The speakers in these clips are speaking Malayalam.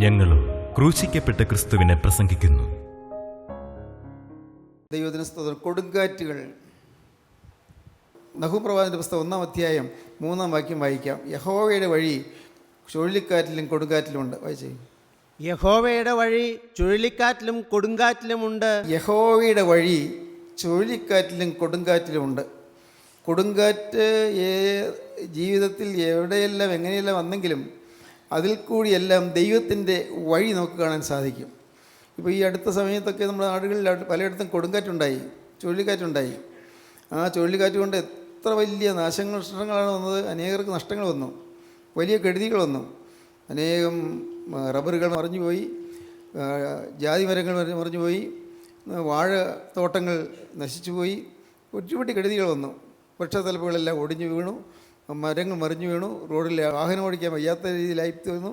ഞങ്ങളും ക്രൂശിക്കപ്പെട്ട ക്രിസ്തുവിനെ പ്രസംഗിക്കുന്നു. ദൈവത്തിന് സ്തോത്രം. കൊടുങ്കാറ്റുകൾ. നഹൂം പ്രവാചകന്റെ പുസ്തകം 1-ാം അധ്യായം 3-ാം വാക്യം വായിക്കാം. യഹോവയുടെ വഴി ചുഴലിക്കാറ്റിലും കൊടുങ്കാറ്റിലുമുണ്ട്. വായിച്ചേ. യഹോവയുടെ വഴി ചുഴലിക്കാറ്റിലും കൊടുങ്കാറ്റിലുമുണ്ട്. യഹോവയുടെ വഴി ചുഴലിക്കാറ്റിലും കൊടുങ്കാറ്റിലുമുണ്ട്. കൊടുങ്കാറ്റ് ജീവിതത്തിൽ എവിടെയെല്ലാം എങ്ങനെയെല്ലാം വന്നെങ്കിലും അതിൽ കൂടിയെല്ലാം ദൈവത്തിൻ്റെ വഴി നമുക്ക് കാണാൻ സാധിക്കും. ഇപ്പോൾ ഈ അടുത്ത സമയത്തൊക്കെ നമ്മുടെ നാടുകളിൽ പലയിടത്തും കൊടുങ്കാറ്റുണ്ടായി, ചുഴലിക്കാറ്റുണ്ടായി. ആ ചുഴലിക്കാറ്റ് കൊണ്ട് എത്ര വലിയ നഷ്ടങ്ങളാണ് വന്നത്. അനേകർക്ക് നഷ്ടങ്ങൾ വന്നു, വലിയ കെടുതികൾ വന്നു. അനേകം റബ്ബറുകൾ മറിഞ്ഞുപോയി, ജാതി മരങ്ങൾ മറിഞ്ഞുപോയി, വാഴത്തോട്ടങ്ങൾ നശിച്ചുപോയി, ഒരുപാട് കെടുതികൾ വന്നു. വൃക്ഷത്തലപ്പുകളെല്ലാം ഒടിഞ്ഞു വീണു, മരങ്ങൾ മറിഞ്ഞു വീണു, റോഡിൽ വാഹനം ഓടിക്കാൻ വയ്യാത്ത രീതിയിലായി തീർന്നു.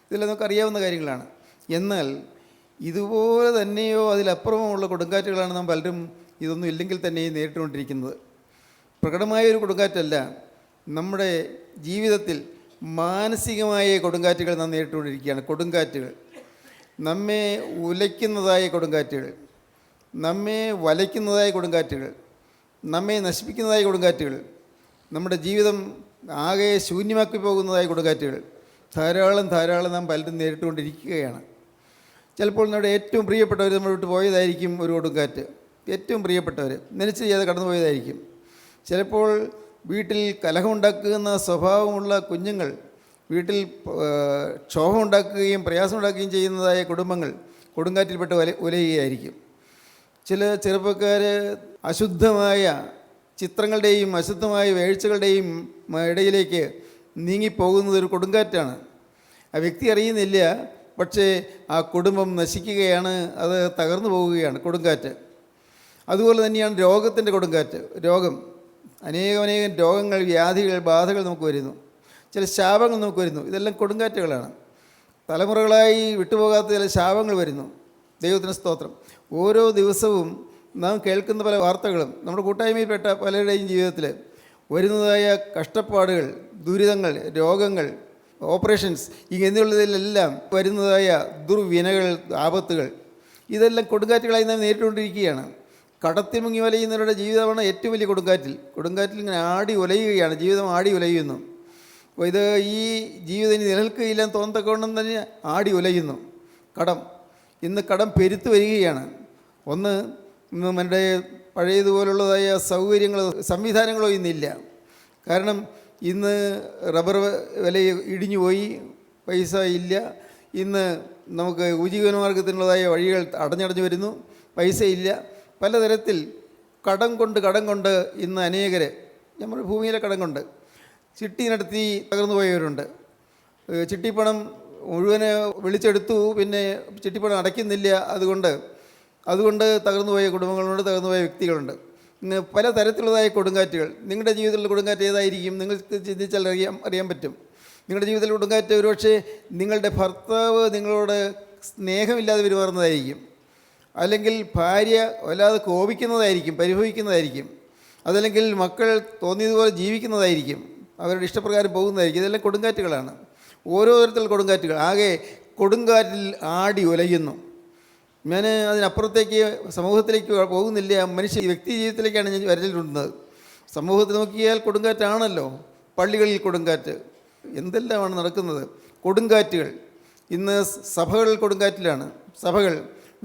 ഇതെല്ലാം നമുക്ക് അറിയാവുന്ന കാര്യങ്ങളാണ്. എന്നാൽ ഇതുപോലെ തന്നെയോ അതിലപ്പുറമോ ഉള്ള കൊടുങ്കാറ്റുകളാണ് നാം പലരും ഇതൊന്നും ഇല്ലെങ്കിൽ തന്നെയും നേരിട്ടുകൊണ്ടിരിക്കുന്നത്. പ്രകടമായൊരു കൊടുങ്കാറ്റല്ല, നമ്മുടെ ജീവിതത്തിൽ മാനസികമായ കൊടുങ്കാറ്റുകൾ നാം നേരിട്ടുകൊണ്ടിരിക്കുകയാണ്. കൊടുങ്കാറ്റുകൾ, നമ്മെ ഉലയ്ക്കുന്നതായ കൊടുങ്കാറ്റുകൾ, നമ്മെ വലയ്ക്കുന്നതായ കൊടുങ്കാറ്റുകൾ, നമ്മെ നശിപ്പിക്കുന്നതായ കൊടുങ്കാറ്റുകൾ, നമ്മുടെ ജീവിതം ആകെ ശൂന്യമാക്കി പോകുന്നതായ കൊടുങ്കാറ്റുകൾ ധാരാളം നാം പലരും നേരിട്ടുകൊണ്ടിരിക്കുകയാണ്. ചിലപ്പോൾ നമ്മുടെ ഏറ്റവും പ്രിയപ്പെട്ടവർ നമ്മൾ വിട്ട് പോയതായിരിക്കും ഒരു കൊടുങ്കാറ്റ്. ഏറ്റവും പ്രിയപ്പെട്ടവർ നനച്ചു ചെയ്യാതെ കടന്നു പോയതായിരിക്കും. ചിലപ്പോൾ വീട്ടിൽ കലഹമുണ്ടാക്കുന്ന സ്വഭാവമുള്ള കുഞ്ഞുങ്ങൾ, വീട്ടിൽ ക്ഷോഭമുണ്ടാക്കുകയും പ്രയാസമുണ്ടാക്കുകയും ചെയ്യുന്നതായ കുടുംബങ്ങൾ കൊടുങ്കാറ്റിൽപ്പെട്ട് ഉലയുകയായിരിക്കും. ചില ചെറുപ്പക്കാർ അശുദ്ധമായ ചിത്രങ്ങളുടെയും അശുദ്ധമായ വേഴ്ചകളുടെയും ഇടയിലേക്ക് നീങ്ങിപ്പോകുന്നത് ഒരു കൊടുങ്കാറ്റാണ്. ആ വ്യക്തി അറിയുന്നില്ല, പക്ഷേ ആ കുടുംബം നശിക്കുകയാണ്, അത് തകർന്നു പോവുകയാണ് കൊടുങ്കാറ്റ്. അതുപോലെ തന്നെയാണ് രോഗത്തിൻ്റെ കൊടുങ്കാറ്റ്. രോഗം, അനേകം രോഗങ്ങൾ, വ്യാധികൾ, ബാധകൾ നമുക്ക് വരുന്നു. ചില ശാപങ്ങൾ നമുക്ക് വരുന്നു. ഇതെല്ലാം കൊടുങ്കാറ്റുകളാണ്. തലമുറകളായി വിട്ടുപോകാത്ത ചില ശാപങ്ങൾ വരുന്നു. ദൈവത്തിന് സ്തോത്രം. ഓരോ ദിവസവും നാം കേൾക്കുന്ന പല വാർത്തകളും നമ്മുടെ കൂട്ടായ്മയിൽപ്പെട്ട പലരുടെയും ജീവിതത്തിൽ വരുന്നതായ കഷ്ടപ്പാടുകൾ, ദുരിതങ്ങൾ, രോഗങ്ങൾ, ഓപ്പറേഷൻസ്, ഇങ്ങനെയുള്ളതിലെല്ലാം വരുന്നതായ ദുർവിനകൾ, ആപത്തുകൾ, ഇതെല്ലാം കൊടുങ്കാറ്റുകളായി നാം നേരിട്ടുകൊണ്ടിരിക്കുകയാണ്. കടത്തിൽ മുങ്ങി വലയുന്നവരുടെ ജീവിതമാണ് ഏറ്റവും വലിയ കൊടുങ്കാറ്റിൽ ഇങ്ങനെ ആടി ഉലയുകയാണ്. ജീവിതം ആടി ഉലയുന്നു. അപ്പോൾ ഇത് ഈ ജീവിതം ഇനി നിലനിൽക്കുകയില്ലെന്ന് തോന്നത്തക്കവണ്ണം തന്നെ ആടി ഉലയുന്നു. ഇന്ന് കടം പെരുത്തു വരികയാണ്. നമ്മുടെ പഴയതുപോലുള്ളതായ സൗകര്യങ്ങളോ സംവിധാനങ്ങളോ ഇന്നില്ല. കാരണം ഇന്ന് റബ്ബർ വില ഇടിഞ്ഞുപോയി, പൈസ ഇല്ല. ഇന്ന് നമുക്ക് ഉപജീവനമാർഗത്തിനുള്ളതായ വഴികൾ അടഞ്ഞടഞ്ഞു വരുന്നു, പൈസ ഇല്ല. പലതരത്തിൽ കടം കൊണ്ട് ഇന്ന് അനേകർ നമ്മുടെ ഭൂമിയിലെ കടം കൊണ്ട് ചിട്ടി നടത്തി തകർന്നു പോയവരുണ്ട്. ചിട്ടിപ്പണം മുഴുവന് വിളിച്ചെടുത്തു, പിന്നെ ചിട്ടിപ്പണം അടയ്ക്കുന്നില്ല. അതുകൊണ്ട് തകർന്നുപോയ കുടുംബങ്ങളുണ്ട്, തകർന്നുപോയ വ്യക്തികളുണ്ട്. ഇന്ന് പല തരത്തിലുള്ളതായ കൊടുങ്കാറ്റുകൾ. നിങ്ങളുടെ ജീവിതത്തിലുള്ള കൊടുങ്കാറ്റ് ഏതായിരിക്കും? നിങ്ങൾക്ക് ചിന്തിച്ചാൽ അറിയാൻ പറ്റും. നിങ്ങളുടെ ജീവിതത്തിലെ കൊടുങ്കാറ്റ് ഒരുപക്ഷെ നിങ്ങളുടെ ഭർത്താവ് നിങ്ങളോട് സ്നേഹമില്ലാതെ പെരുമാറുന്നതായിരിക്കും, അല്ലെങ്കിൽ ഭാര്യ വല്ലാതെ കോപിക്കുന്നതായിരിക്കും, പരിഭവിക്കുന്നതായിരിക്കും, അതല്ലെങ്കിൽ മക്കൾ തോന്നിയതുപോലെ ജീവിക്കുന്നതായിരിക്കും, അവരുടെ ഇഷ്ടപ്രകാരം പോകുന്നതായിരിക്കും. ഇതെല്ലാം കൊടുങ്കാറ്റുകളാണ്. ഓരോ തരത്തിലുള്ള കൊടുങ്കാറ്റുകൾ ആകെ കൊടുങ്കാറ്റിൽ ആടി ഉലയുന്നു. ഞാൻ അതിനപ്പുറത്തേക്ക് സമൂഹത്തിലേക്ക് പോകുന്നില്ല. മനുഷ്യ വ്യക്തി ജീവിതത്തിലേക്കാണ് ഞാൻ വരലിടുന്നത്. സമൂഹത്തിൽ നോക്കിയാൽ കൊടുങ്കാറ്റാണല്ലോ. പള്ളികളിൽ കൊടുങ്കാറ്റ്, എന്തെല്ലാമാണ് നടക്കുന്നത്. കൊടുങ്കാറ്റുകൾ. ഇന്ന് സഭകൾ കൊടുങ്കാറ്റിലാണ്. സഭകൾ,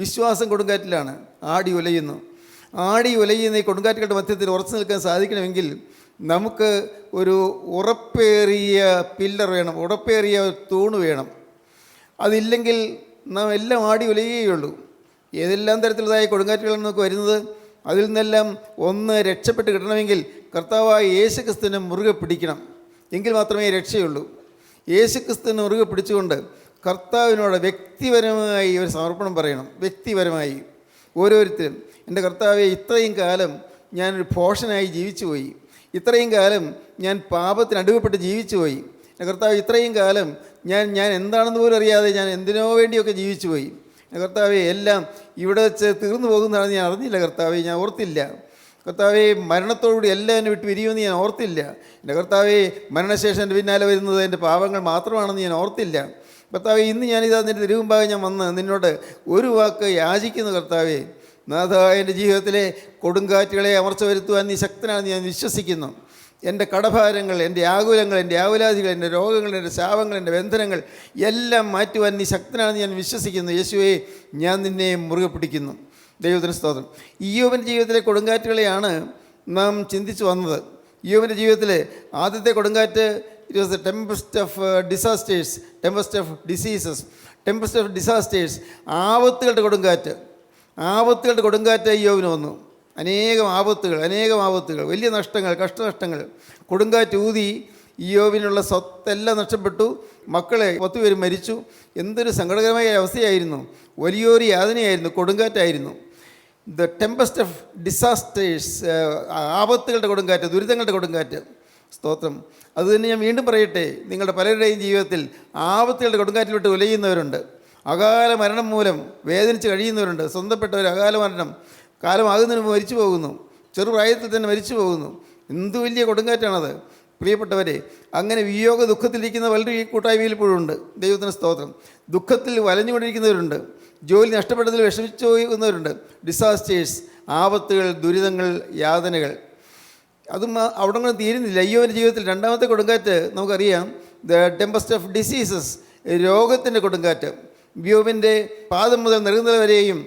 വിശ്വാസം കൊടുങ്കാറ്റിലാണ്. ആടി ഉലയുന്നു ഈ കൊടുങ്കാറ്റുകളുടെ മധ്യത്തിൽ ഉറച്ചു നിൽക്കാൻ സാധിക്കണമെങ്കിൽ നമുക്ക് ഒരു ഉറപ്പേറിയ പില്ലർ വേണം, ഉറപ്പേറിയ തൂണ് വേണം. അതില്ലെങ്കിൽ നാം എല്ലാം ആടി ഉലയുകയുള്ളൂ. ഏതെല്ലാം തരത്തിലുള്ളതായ കൊടുങ്കാറ്റുകളാണ് നമുക്ക് വരുന്നത്. അതിൽ നിന്നെല്ലാം ഒന്ന് രക്ഷപ്പെട്ട് കിട്ടണമെങ്കിൽ കർത്താവായ യേശുക്രിസ്തുവിനെ മുറുകെ പിടിക്കണം. എങ്കിൽ മാത്രമേ രക്ഷയുള്ളൂ. യേശുക്രിസ്തുവിനെ മുറുകെ പിടിച്ചുകൊണ്ട് കർത്താവിനോട് വ്യക്തിപരമായി ഒരു സമർപ്പണം പറയണം. വ്യക്തിപരമായി ഓരോരുത്തരും, എൻ്റെ കർത്താവെ, ഇത്രയും കാലം ഞാനൊരു ഭോഷനായി ജീവിച്ചു പോയി, ഇത്രയും കാലം ഞാൻ പാപത്തിന് അടിമപ്പെട്ട് ജീവിച്ചു പോയി, എൻ്റെ കർത്താവ്, ഇത്രയും കാലം ഞാൻ എന്താണെന്ന് പോലും അറിയാതെ ഞാൻ എന്തിനോ വേണ്ടിയൊക്കെ ജീവിച്ചു പോയി. കർത്താവെ, എല്ലാം ഇവിടെ വെച്ച് തീർന്നു പോകുന്നതാണെന്ന് ഞാൻ അറിഞ്ഞില്ല കർത്താവെ, ഞാൻ ഓർത്തില്ല. കർത്താവെ, മരണത്തോടുകൂടി എല്ലാം എന്നെ വിട്ട് പിരിയുമെന്ന് ഞാൻ ഓർത്തില്ല. എൻ്റെ കർത്താവെ, മരണശേഷം എൻ്റെ പിന്നാലെ വരുന്നത് എൻ്റെ പാപങ്ങൾ മാത്രമാണെന്ന് ഞാൻ ഓർത്തില്ല. കർത്താവെ, ഇന്ന് ഞാനിതാ നിൻ്റെ തിരുമുമ്പാകെ ഞാൻ വന്ന് നിന്നോട് ഒരു വാക്ക് യാചിക്കുന്നു. കർത്താവെ, നാഥ, എൻ്റെ ജീവിതത്തിലെ കൊടുങ്കാറ്റുകളെ അമർച്ച വരുത്തുവാൻ നീ ശക്തനാണെന്ന് ഞാൻ വിശ്വസിക്കുന്നു. എൻ്റെ കടഭാരങ്ങൾ, എൻ്റെ ആകുലങ്ങൾ, എൻ്റെ ആകുലാദികൾ, എൻ്റെ രോഗങ്ങൾ, എൻ്റെ ശാപങ്ങൾ, എൻ്റെ ബന്ധനങ്ങൾ എല്ലാം മാറ്റുവാൻ നീ ശക്തനാണെന്ന് ഞാൻ വിശ്വസിക്കുന്നു. യേശുവേ, ഞാൻ നിന്നെ മുറുകെ പിടിക്കുന്നു. ദൈവത്തിന് സ്തോത്രം. ഇയ്യോബിൻ്റെ ജീവിതത്തിലെ കൊടുങ്കാറ്റുകളെയാണ് നാം ചിന്തിച്ചു വന്നത്. ഇയ്യോബിൻ്റെ ജീവിതത്തിലെ ആദ്യത്തെ കൊടുങ്കാറ്റ് it was a tempest of disasters, tempest of diseases, tempest of disasters. ആപത്തുകളുടെ കൊടുങ്കാറ്റ് ഇയ്യോബിന് വന്നു. അനേകം ആപത്തുകൾ, വലിയ നഷ്ടങ്ങൾ, കഷ്ടനഷ്ടങ്ങൾ. കൊടുങ്കാറ്റ് ഊതി ഇയ്യോബിനുള്ള സ്വത്തെല്ലാം നഷ്ടപ്പെട്ടു. മക്കളെ 10 പേര് മരിച്ചു. എന്തൊരു സങ്കടകരമായ അവസ്ഥയായിരുന്നു. വലിയൊരു യാതനയായിരുന്നു. കൊടുങ്കാറ്റായിരുന്നു. ദ ടെമ്പസ്റ്റ് ഓഫ് ഡിസാസ്റ്റേഴ്സ്, ആപത്തുകളുടെ കൊടുങ്കാറ്റ്, ദുരിതങ്ങളുടെ കൊടുങ്കാറ്റ്. സ്തോത്രം. അതുതന്നെ ഞാൻ വീണ്ടും പറയട്ടെ, നിങ്ങളുടെ പലരുടെയും ജീവിതത്തിൽ ആപത്തുകളുടെ കൊടുങ്കാറ്റിലോട്ട് ഉലയുന്നവരുണ്ട്. അകാല മരണം മൂലം വേദനിച്ച് കഴിയുന്നവരുണ്ട്. സ്വന്തപ്പെട്ടവർ അകാല മരണം കാലമാകുന്നതിന് മുമ്പ് മരിച്ചു പോകുന്നു. ചെറുപ്രായത്തിൽ തന്നെ മരിച്ചു പോകുന്നു. എന്ത് വലിയ കൊടുങ്കാറ്റാണത് പ്രിയപ്പെട്ടവരെ. അങ്ങനെ വിയോഗ ദുഃഖത്തിലിരിക്കുന്ന പലരും ഈ കൂട്ടായ്മയിൽ ഇപ്പോഴും ഉണ്ട്. ദൈവത്തിന് സ്തോത്രം. ദുഃഖത്തിൽ വലഞ്ഞുകൊണ്ടിരിക്കുന്നവരുണ്ട്. ജോലി നഷ്ടപ്പെട്ടതിൽ വിഷമിച്ചു പോകുന്നവരുണ്ട്. ഡിസാസ്റ്റേഴ്സ്, ആപത്തുകൾ, ദുരിതങ്ങൾ, യാതനകൾ. അതും അവിടെ കൊണ്ട് തീരുന്നില്ല. ഇയ്യോബിൻ്റെ ജീവിതത്തിൽ രണ്ടാമത്തെ കൊടുങ്കാറ്റ് നമുക്കറിയാം, ദ ടെമ്പസ്റ്റ് ഓഫ് ഡിസീസസ്, രോഗത്തിൻ്റെ കൊടുങ്കാറ്റ്. ഇയ്യോബിൻ്റെ പാദം മുതൽ നെറുകതല വരെയും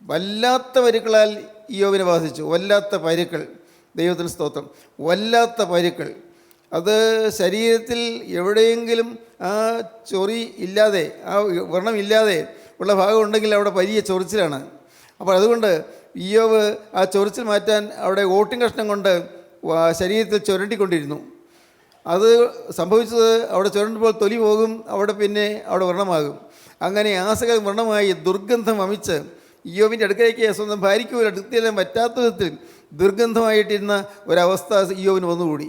വല്ലാത്ത പരുക്കളാൽ ഇയ്യോബിനെ ബാധിച്ചു. വല്ലാത്ത പരുക്കൾ. ദൈവത്തിന് സ്തോത്രം. വല്ലാത്ത പരുക്കൾ. അത് ശരീരത്തിൽ എവിടെയെങ്കിലും ആ ചൊറി ഇല്ലാതെ, ആ വ്രണമില്ലാതെ ഉള്ള ഭാഗം ഉണ്ടെങ്കിൽ അവിടെ വലിയ ചൊറിച്ചിലാണ്. അപ്പോൾ അതുകൊണ്ട് ഇയ്യോബ് ആ ചൊറിച്ചിൽ മാറ്റാൻ അവിടെ ഓട്ടിൻ കഷ്ണം കൊണ്ട് ശരീരത്തിൽ ചുരണ്ടിക്കൊണ്ടിരുന്നു. അത് സംഭവിച്ചത് അവിടെ ചുരണ്ടുമ്പോൾ തൊലി പോകും, അവിടെ വ്രണമാകും. അങ്ങനെ ആസകൽ വ്രണമായി ദുർഗന്ധം വമിച്ച് ഇയ്യോബിൻ്റെ അടുക്കലേക്ക് സ്വന്തം ഭാര്യയ്ക്ക് പോലും അടുത്തെല്ലാം പറ്റാത്ത വിധത്തിൽ ദുർഗന്ധമായിട്ടിരുന്ന ഒരവസ്ഥ ഇയ്യോബിന് വന്നുകൂടി.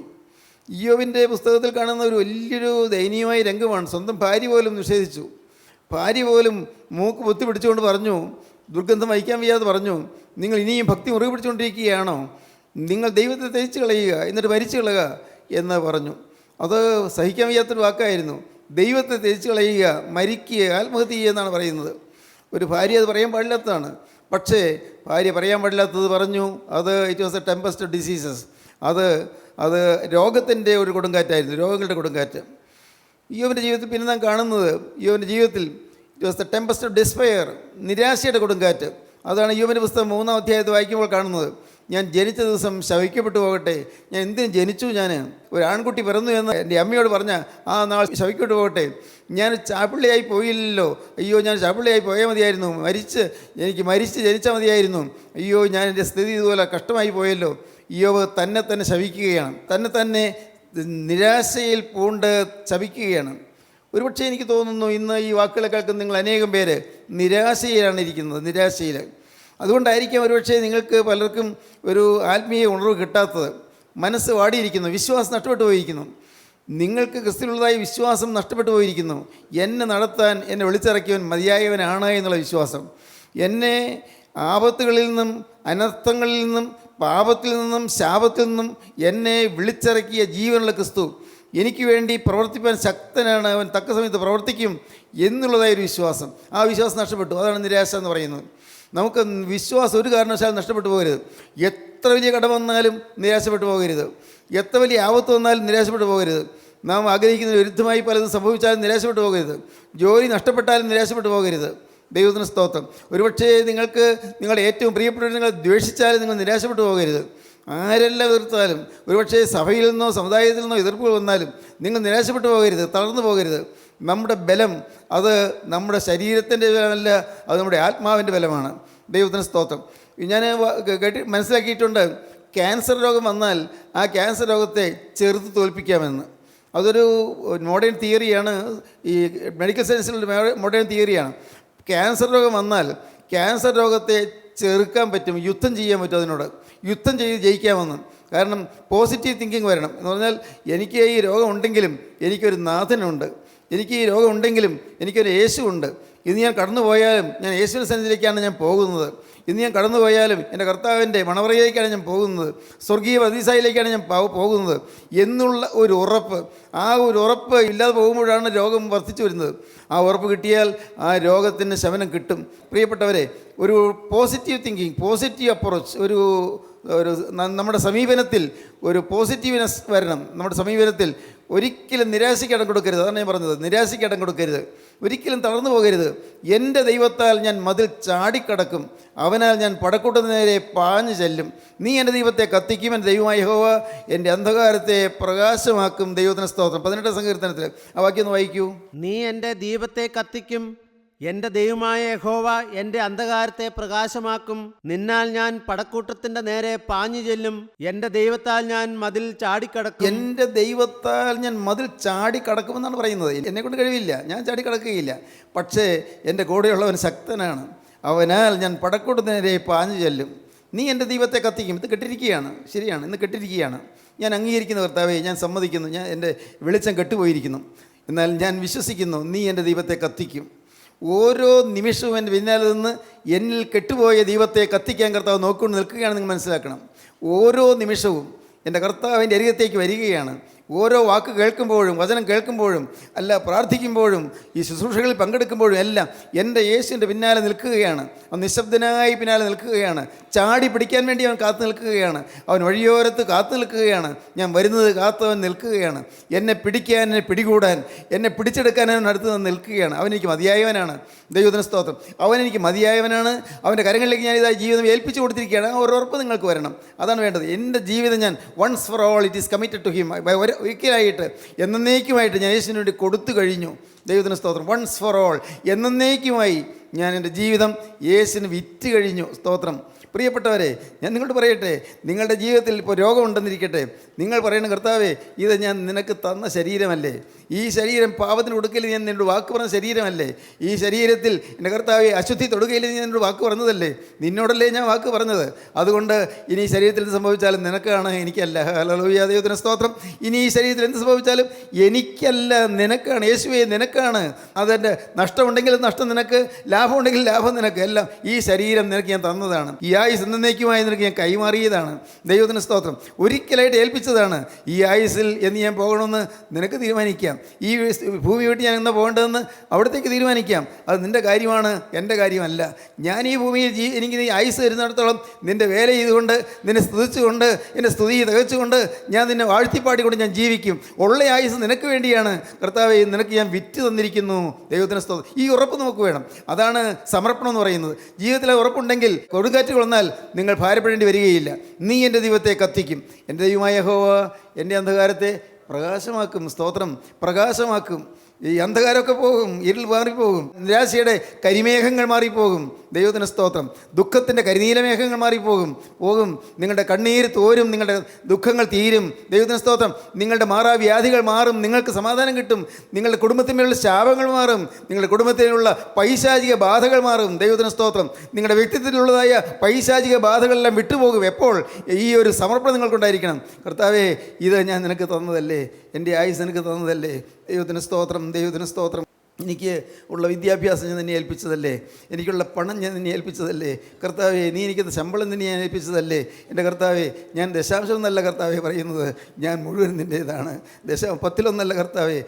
ഇയ്യോബിൻ്റെ പുസ്തകത്തിൽ കാണുന്ന ഒരു വലിയൊരു ദയനീയമായ രംഗമാണ്. സ്വന്തം ഭാര്യ പോലും നിഷേധിച്ചു. ഭാര്യ പോലും മൂക്ക് പൊത്തി പിടിച്ചുകൊണ്ട് പറഞ്ഞു, ദുർഗന്ധം വഹിക്കാൻ വയ്യാതെ പറഞ്ഞു, നിങ്ങൾ ഇനിയും ഭക്തി മുറുകെ പിടിച്ചുകൊണ്ടിരിക്കുകയാണോ? നിങ്ങൾ ദൈവത്തെ ത്യജിച്ച് കളയുക, എന്നിട്ട് മരിച്ചു കളയുക എന്ന് പറഞ്ഞു. അത് സഹിക്കാൻ വയ്യാത്തൊരു വാക്കായിരുന്നു. ദൈവത്തെ ത്യജിച്ച് കളയുക, മരിക്കുക, ആത്മഹത്യ ചെയ്യുക എന്നാണ് പറയുന്നത്. ഒരു ഭാര്യ അത് പറയാൻ പാടില്ലാത്തതാണ്. പക്ഷേ ഭാര്യ പറയാൻ പാടില്ലാത്തത് പറഞ്ഞു. അത് it was a tempest of diseases. അത് രോഗത്തിൻ്റെ ഒരു കൊടുങ്കാറ്റായിരുന്നു, രോഗങ്ങളുടെ കൊടുങ്കാറ്റ്. ഇയ്യോബിൻ്റെ ജീവിതത്തിൽ പിന്നെ നാം കാണുന്നത്, ഇയ്യോബിൻ്റെ ജീവിതത്തിൽ it was the Tempest of despair, നിരാശയുടെ കൊടുങ്കാറ്റ്. അതാണ് ഇയ്യോബിൻ്റെ പുസ്തകം 3-ാം അധ്യായത്തിൽ വായിക്കുമ്പോൾ കാണുന്നത്. ഞാൻ ജനിച്ച ദിവസം ശവിക്കപ്പെട്ടു പോകട്ടെ, ഞാൻ എന്തിനു ജനിച്ചു, ഞാൻ ഒരു ആൺകുട്ടി പിറന്നു എന്ന് എൻ്റെ അമ്മയോട് പറഞ്ഞ ആ നാൾ ശവിക്കപ്പെട്ടു പോകട്ടെ, ഞാൻ ചാപ്പിള്ളിയായി പോയില്ലല്ലോ, അയ്യോ ഞാൻ ചാപ്പിള്ളിയായി പോയാൽ മതിയായിരുന്നു, എനിക്ക് മരിച്ച് ജനിച്ചാൽ മതിയായിരുന്നു, അയ്യോ ഞാൻ എൻ്റെ സ്ഥിതി ഇതുപോലെ കഷ്ടമായി പോയല്ലോ. ഇയ്യോബ് തന്നെ ശവിക്കുകയാണ്, തന്നെ നിരാശയിൽ പൂണ്ട് ശപിക്കുകയാണ്. ഒരുപക്ഷെ എനിക്ക് തോന്നുന്നു ഇന്ന് ഈ വാക്കുകളെ കേൾക്കുന്ന നിങ്ങൾ അനേകം പേര് നിരാശയിലാണ് ഇരിക്കുന്നത്, നിരാശയിൽ. അതുകൊണ്ടായിരിക്കാം ഒരുപക്ഷെ നിങ്ങൾക്ക് പലർക്കും ഒരു ആത്മീയ ഉണർവ് കിട്ടാത്തത്. മനസ്സ് വാടിയിരിക്കുന്നു, വിശ്വാസം നഷ്ടപ്പെട്ടു പോയിരിക്കുന്നു. നിങ്ങൾക്ക് ക്രിസ്തുവിനുള്ളതായ വിശ്വാസം നഷ്ടപ്പെട്ടു പോയിരിക്കുന്നു. എന്നെ നടത്താൻ, എന്നെ വിളിച്ചിറക്കിയവൻ മതിയായവനാണ് എന്നുള്ള വിശ്വാസം. എന്നെ ആപത്തുകളിൽ നിന്നും, അനർത്ഥങ്ങളിൽ നിന്നും, പാപത്തിൽ നിന്നും, ശാപത്തിൽ നിന്നും എന്നെ വിളിച്ചിറക്കിയ ജീവനുള്ള ക്രിസ്തു എനിക്ക് വേണ്ടി പ്രവർത്തിപ്പാൻ ശക്തനാണ്, അവൻ തക്ക സമയത്ത് പ്രവർത്തിക്കും എന്നുള്ളതായൊരു വിശ്വാസം. ആ വിശ്വാസം നഷ്ടപ്പെട്ടു. അതാണ് നിരാശ എന്ന് പറയുന്നത്. നമുക്ക് വിശ്വാസം ഒരു കാരണവശാലും നഷ്ടപ്പെട്ടു പോകരുത്. എത്ര വലിയ കടം വന്നാലും നിരാശപ്പെട്ടു പോകരുത്. എത്ര വലിയ ആപത്ത് വന്നാലും നിരാശപ്പെട്ടു പോകരുത്. നാം ആഗ്രഹിക്കുന്നതിന് വിരുദ്ധമായി പലതും സംഭവിച്ചാലും നിരാശപ്പെട്ടു പോകരുത്. ജോലി നഷ്ടപ്പെട്ടാലും നിരാശപ്പെട്ടു പോകരുത്. ദൈവത്തിന് സ്തോത്രം. ഒരുപക്ഷേ നിങ്ങൾക്ക് നിങ്ങളുടെ ഏറ്റവും പ്രിയപ്പെട്ടവരെ നിങ്ങൾ ദ്വേഷിച്ചാലും നിങ്ങൾ നിരാശപ്പെട്ടു പോകരുത്. ആരെല്ലാം എതിർത്താലും, ഒരുപക്ഷേ സഭയിൽ നിന്നോ സമുദായത്തിൽ നിന്നോ എതിർപ്പുകൾ വന്നാലും നിങ്ങൾ നിരാശപ്പെട്ടു പോകരുത്, തളർന്നു പോകരുത്. നമ്മുടെ ബലം അത് നമ്മുടെ ശരീരത്തിൻ്റെ ബലമല്ല, അത് നമ്മുടെ ആത്മാവിൻ്റെ ബലമാണ്. ദൈവത്തിന് സ്തോത്രം. ഞാൻ മനസ്സിലാക്കിയിട്ടുണ്ട്, ക്യാൻസർ രോഗം വന്നാൽ ആ ക്യാൻസർ രോഗത്തെ ചെറുത്ത് തോൽപ്പിക്കാമെന്ന്. അതൊരു മോഡേൺ തിയറിയാണ്, ഈ മെഡിക്കൽ സയൻസിലുള്ള മോഡേൺ തിയറിയാണ്. ക്യാൻസർ രോഗം വന്നാൽ ക്യാൻസർ രോഗത്തെ ചെറുക്കാൻ പറ്റും, യുദ്ധം ചെയ്യാൻ പറ്റും, അതിനോട് യുദ്ധം ചെയ്ത് ജയിക്കാമെന്ന്. കാരണം പോസിറ്റീവ് തിങ്കിങ് വരണം. എന്ന് പറഞ്ഞാൽ എനിക്ക് ഈ രോഗം ഉണ്ടെങ്കിലും എനിക്കൊരു നാഥനുണ്ട്, എനിക്ക് ഈ രോഗം ഉണ്ടെങ്കിലും എനിക്കൊരു യേശുവുണ്ട്, ഇന്ന് ഞാൻ കടന്നുപോയാലും ഞാൻ യേശുവിൻ്റെ സന്നിധിയിലേക്കാണ് ഞാൻ പോകുന്നത്. ഇന്ന് ഞാൻ കടന്നുപോയാലും എൻ്റെ കർത്താവിൻ്റെ മണവറയിലേക്കാണ് ഞാൻ പോകുന്നത്, സ്വർഗീയ പ്രതിസായിലേക്കാണ് ഞാൻ പോകുന്നത് എന്നുള്ള ഒരു ഉറപ്പ്. ആ ഒരു ഉറപ്പ് ഇല്ലാതെ പോകുമ്പോഴാണ് രോഗം വർദ്ധിച്ചു വരുന്നത്. ആ ഉറപ്പ് കിട്ടിയാൽ ആ രോഗത്തിന് ശമനം കിട്ടും. പ്രിയപ്പെട്ടവരെ, ഒരു പോസിറ്റീവ് തിങ്കിങ്, പോസിറ്റീവ് അപ്രോച്ച്, ഒരു നമ്മുടെ സമീപനത്തിൽ ഒരു പോസിറ്റീവ്നെസ് വരണം. നമ്മുടെ സമീപനത്തിൽ ഒരിക്കലും നിരാശയ്ക്ക് ഇടം കൊടുക്കരുത്. അതാണ് ഞാൻ പറഞ്ഞത്, നിരാശയ്ക്ക് ഇടം കൊടുക്കരുത്, ഒരിക്കലും തളർന്നു പോകരുത്. എൻ്റെ ദൈവത്താൽ ഞാൻ മതിൽ ചാടിക്കടക്കും, അവനാൽ ഞാൻ പടക്കൂട്ടത്തിന് നേരെ പാഞ്ഞു ചെല്ലും. നീ എൻ്റെ ദൈവത്തെ കത്തിക്കും, എൻ്റെ ദൈവമായ യഹോവ എൻ്റെ അന്ധകാരത്തെ പ്രകാശമാക്കും. ദൈവത്തിന് സ്തോത്രം. 18 സങ്കീർത്തനത്തിൽ ആ വാക്യം ഒന്ന് വായിക്കൂ. നീ എൻ്റെ ദീപത്തെ കത്തിക്കും, എൻ്റെ ദൈവമായ യഹോവ എൻ്റെ അന്ധകാരത്തെ പ്രകാശമാക്കും. നിന്നാൽ ഞാൻ പടക്കൂട്ടത്തിൻ്റെ നേരെ പാഞ്ഞു ചെല്ലും, എൻ്റെ ദൈവത്താൽ ഞാൻ മതിൽ ചാടിക്കടക്കും. എൻ്റെ ദൈവത്താൽ ഞാൻ മതിൽ ചാടിക്കടക്കുമെന്നാണ് പറയുന്നത്. എന്നെക്കൊണ്ട് കഴിവില്ല, ഞാൻ ചാടിക്കടക്കുകയില്ല. പക്ഷേ എൻ്റെ കൂടെയുള്ളവൻ ശക്തനാണ്, അവനാൽ ഞാൻ പടക്കൂട്ടത്തിന് നേരെ പാഞ്ഞു ചെല്ലും. നീ എൻ്റെ ദൈവത്തെ കത്തിക്കും. ഇത് കെട്ടിരിക്കുകയാണ്, ശരിയാണ്, ഇന്ന് കെട്ടിരിക്കുകയാണ്. ഞാൻ അംഗീകരിക്കുന്ന കർത്താവേ, ഞാൻ സമ്മതിക്കുന്നു, ഞാൻ എൻ്റെ വെളിച്ചം കെട്ടുപോയിരിക്കുന്നു. എന്നാൽ ഞാൻ വിശ്വസിക്കുന്നു, നീ എൻ്റെ ദൈവത്തെ കത്തിക്കും. ഓരോ നിമിഷവും എൻ്റെ പിന്നാലെ നിന്ന് എന്നിൽ കെട്ടുപോയ ദൈവത്തെ കത്തിക്കാൻ കർത്താവ് നോക്കിക്കൊണ്ട് നിൽക്കുകയാണ്. നിങ്ങൾ മനസ്സിലാക്കണം, ഓരോ നിമിഷവും എൻ്റെ കർത്താവിൻ്റെ അരികത്തേക്ക് വരികയാണ്. ഓരോ വാക്ക് കേൾക്കുമ്പോഴും, വചനം കേൾക്കുമ്പോഴും, അല്ല പ്രാർത്ഥിക്കുമ്പോഴും, ഈ ശുശ്രൂഷകളിൽ പങ്കെടുക്കുമ്പോഴും എല്ലാം എൻ്റെ യേശുവിൻ്റെ പിന്നാലെ നിൽക്കുകയാണ്. അവൻ നിശബ്ദനായി പിന്നാലെ നിൽക്കുകയാണ്. ചാടി പിടിക്കാൻ വേണ്ടി അവൻ കാത്തു നിൽക്കുകയാണ്. അവൻ വഴിയോരത്ത് കാത്തു നിൽക്കുകയാണ്. ഞാൻ വരുന്നത് കാത്തവൻ നിൽക്കുകയാണ്. എന്നെ പിടിക്കാൻ, എന്നെ പിടികൂടാൻ, എന്നെ പിടിച്ചെടുക്കാൻ അവൻ അടുത്ത് നിന്ന് നിൽക്കുകയാണ്. അവനെനിക്ക് മതിയായവനാണ്. ദൈവത്തിന് സ്തോത്രം. അവനെനിക്ക് മതിയായവനാണ്. അവൻ്റെ കരങ്ങളിലേക്ക് ഞാൻ ഇതായി ജീവിതം ഏൽപ്പിച്ചു കൊടുത്തിരിക്കുകയാണ്. ആ ഒരു ഉറപ്പ് നിങ്ങൾക്ക് വരണം. അതാണ് വേണ്ടത്. എൻ്റെ ജീവിതം ഞാൻ once for all it is committed to him. ഒരിക്കലായിട്ട് എന്നേക്കുമായിട്ട് ഞാൻ യേശുവിന് വേണ്ടി കൊടുത്തു കഴിഞ്ഞു. ദൈവത്തിന് സ്തോത്രം. വൺസ് ഫോർ ഓൾ, എന്നേക്കുമായി ഞാൻ എൻ്റെ ജീവിതം യേശുവിന് വിറ്റ് കഴിഞ്ഞു. സ്തോത്രം. പ്രിയപ്പെട്ടവരെ, ഞാൻ നിങ്ങളോട് പറയട്ടെ, നിങ്ങളുടെ ജീവിതത്തിൽ ഇപ്പോൾ രോഗമുണ്ടെന്നിരിക്കട്ടെ, നിങ്ങൾ പറയുന്ന കർത്താവേ, ഇത് ഞാൻ നിനക്ക് തന്ന ശരീരമല്ലേ, ഈ ശരീരം പാപത്തിന് കൊടുക്കൽ ഞാൻ നിന്നോട് വാക്ക് പറഞ്ഞ ശരീരമല്ലേ, ഈ ശരീരത്തിൽ എൻ്റെ കർത്താവെ അശുദ്ധി തൊടുകയിൽ ഞാൻ നിന്നോട് വാക്ക് പറഞ്ഞതല്ലേ, നിന്നോടല്ലേ ഞാൻ വാക്ക് പറഞ്ഞത്. അതുകൊണ്ട് ഇനി ഈ ശരീരത്തിൽ എന്ത് സംഭവിച്ചാലും നിനക്കാണ്, എനിക്കല്ല. ഹല്ലേലൂയ, ദൈവത്തിന് സ്തോത്രം. ഇനി ഈ ശരീരത്തിൽ എന്ത് സംഭവിച്ചാലും എനിക്കല്ല, നിനക്കാണ്. യേശുവേ, നിനക്കാണ്. അതെൻ്റെ നഷ്ടമുണ്ടെങ്കിൽ നഷ്ടം നിനക്ക്, ലാഭമുണ്ടെങ്കിൽ ലാഭം നിനക്ക്. എല്ലാം ഈ ശരീരം നിനക്ക് ഞാൻ തന്നതാണ്. ഈ ആയുസ് എന്നേക്കുമായി നിനക്ക് ഞാൻ കൈമാറിയതാണ്. ദൈവത്തിന് സ്തോത്രം. ഒരിക്കലായിട്ട് ഏൽപ്പിച്ചതാണ്. ഈ ആയുസിൽ എന്ന് ഞാൻ പോകണമെന്ന് നിനക്ക് തീരുമാനിക്കാം. ഈ ഭൂമി വിട്ട് ഞാൻ എന്നാ പോകേണ്ടതെന്ന് അവിടത്തേക്ക് തീരുമാനിക്കാം. അത് നിൻ്റെ കാര്യമാണ്, എൻ്റെ കാര്യമല്ല. ഞാൻ ഈ ഭൂമിയിൽ എനിക്ക് ഈ ആയുസ് തരുന്നിടത്തോളം നിൻ്റെ വേല ചെയ്തുകൊണ്ട്, നിന്നെ സ്തുതിച്ചുകൊണ്ട്, എൻ്റെ സ്തുതി തികച്ചുകൊണ്ട്, ഞാൻ നിന്നെ വാഴ്ത്തിപ്പാടിക്കൊണ്ട് ഞാൻ ജീവിക്കും. ഉള്ള ആയുസ് നിനക്ക് വേണ്ടിയാണ് കർത്താവേ, നിനക്ക് ഞാൻ വിറ്റ് തന്നിരിക്കുന്നു. ദൈവത്തിന് സ്തോത്രം. ഈ ഉറപ്പ് നമുക്ക് വേണം. അതാണ് സമർപ്പണം എന്ന് പറയുന്നത്. ജീവിതത്തിലെ ഉറപ്പുണ്ടെങ്കിൽ കൊടുങ്കാറ്റുകൾ വന്നാൽ നിങ്ങൾ ഭാരപ്പെടേണ്ടി വരികയില്ല. നീ എൻ്റെ ദൈവത്തെ കത്തിക്കും. എൻ്റെ ദൈവമായ യഹോവ എൻ്റെ അന്ധകാരത്തെ പ്രകാശമാക്കും. സ്തോത്രം. പ്രകാശമാക്കും. ഈ അന്ധകാരമൊക്കെ പോകും, ഇരുൾ മാറിപ്പോകും, നിരാശയുടെ കരിമേഘങ്ങൾ മാറിപ്പോകും. ദൈവത്തിന് സ്തോത്രം. ദുഃഖത്തിൻ്റെ കരിനീലമേഘങ്ങൾ മാറിപ്പോകും. നിങ്ങളുടെ കണ്ണീര് തോരും, നിങ്ങളുടെ ദുഃഖങ്ങൾ തീരും. ദൈവത്തിന് സ്തോത്രം. നിങ്ങളുടെ മാറാവ്യാധികൾ മാറും, നിങ്ങൾക്ക് സമാധാനം കിട്ടും. നിങ്ങളുടെ കുടുംബത്തിനുള്ള ശാപങ്ങൾ മാറും, നിങ്ങളുടെ കുടുംബത്തിലുള്ള പൈശാചിക ബാധകൾ മാറും. ദൈവത്തിന് സ്തോത്രം. നിങ്ങളുടെ വ്യക്തിത്വത്തിലുള്ളതായ പൈശാചിക ബാധകളെല്ലാം വിട്ടുപോകും. എപ്പോൾ? ഈ ഒരു സമർപ്പണം നിങ്ങൾക്കുണ്ടായിരിക്കണം. കർത്താവേ, ഇത് ഞാൻ നിനക്ക് തന്നതല്ലേ, എൻ്റെ ആയുസ് നിനക്ക് തന്നതല്ലേ. ദൈവത്തിന് സ്തോത്രം. ദൈവത്തിന് സ്തോത്രം. എനിക്ക് ഉള്ള വിദ്യാഭ്യാസം ഞാൻ നിന്നെ ഏൽപ്പിച്ചതല്ലേ, എനിക്കുള്ള പണം ഞാൻ നിന്നെ ഏൽപ്പിച്ചതല്ലേ കർത്താവേ, നീ എനിക്കത് ശമ്പളം നിന്നെ ഞാൻ ഏൽപ്പിച്ചതല്ലേ. എൻ്റെ കർത്താവേ, ഞാൻ ദശാംശം എന്നല്ല കർത്താവേ പറയുന്നത്, ഞാൻ മുഴുവൻ നിൻ്റേതാണ്. 10% കർത്താവേ,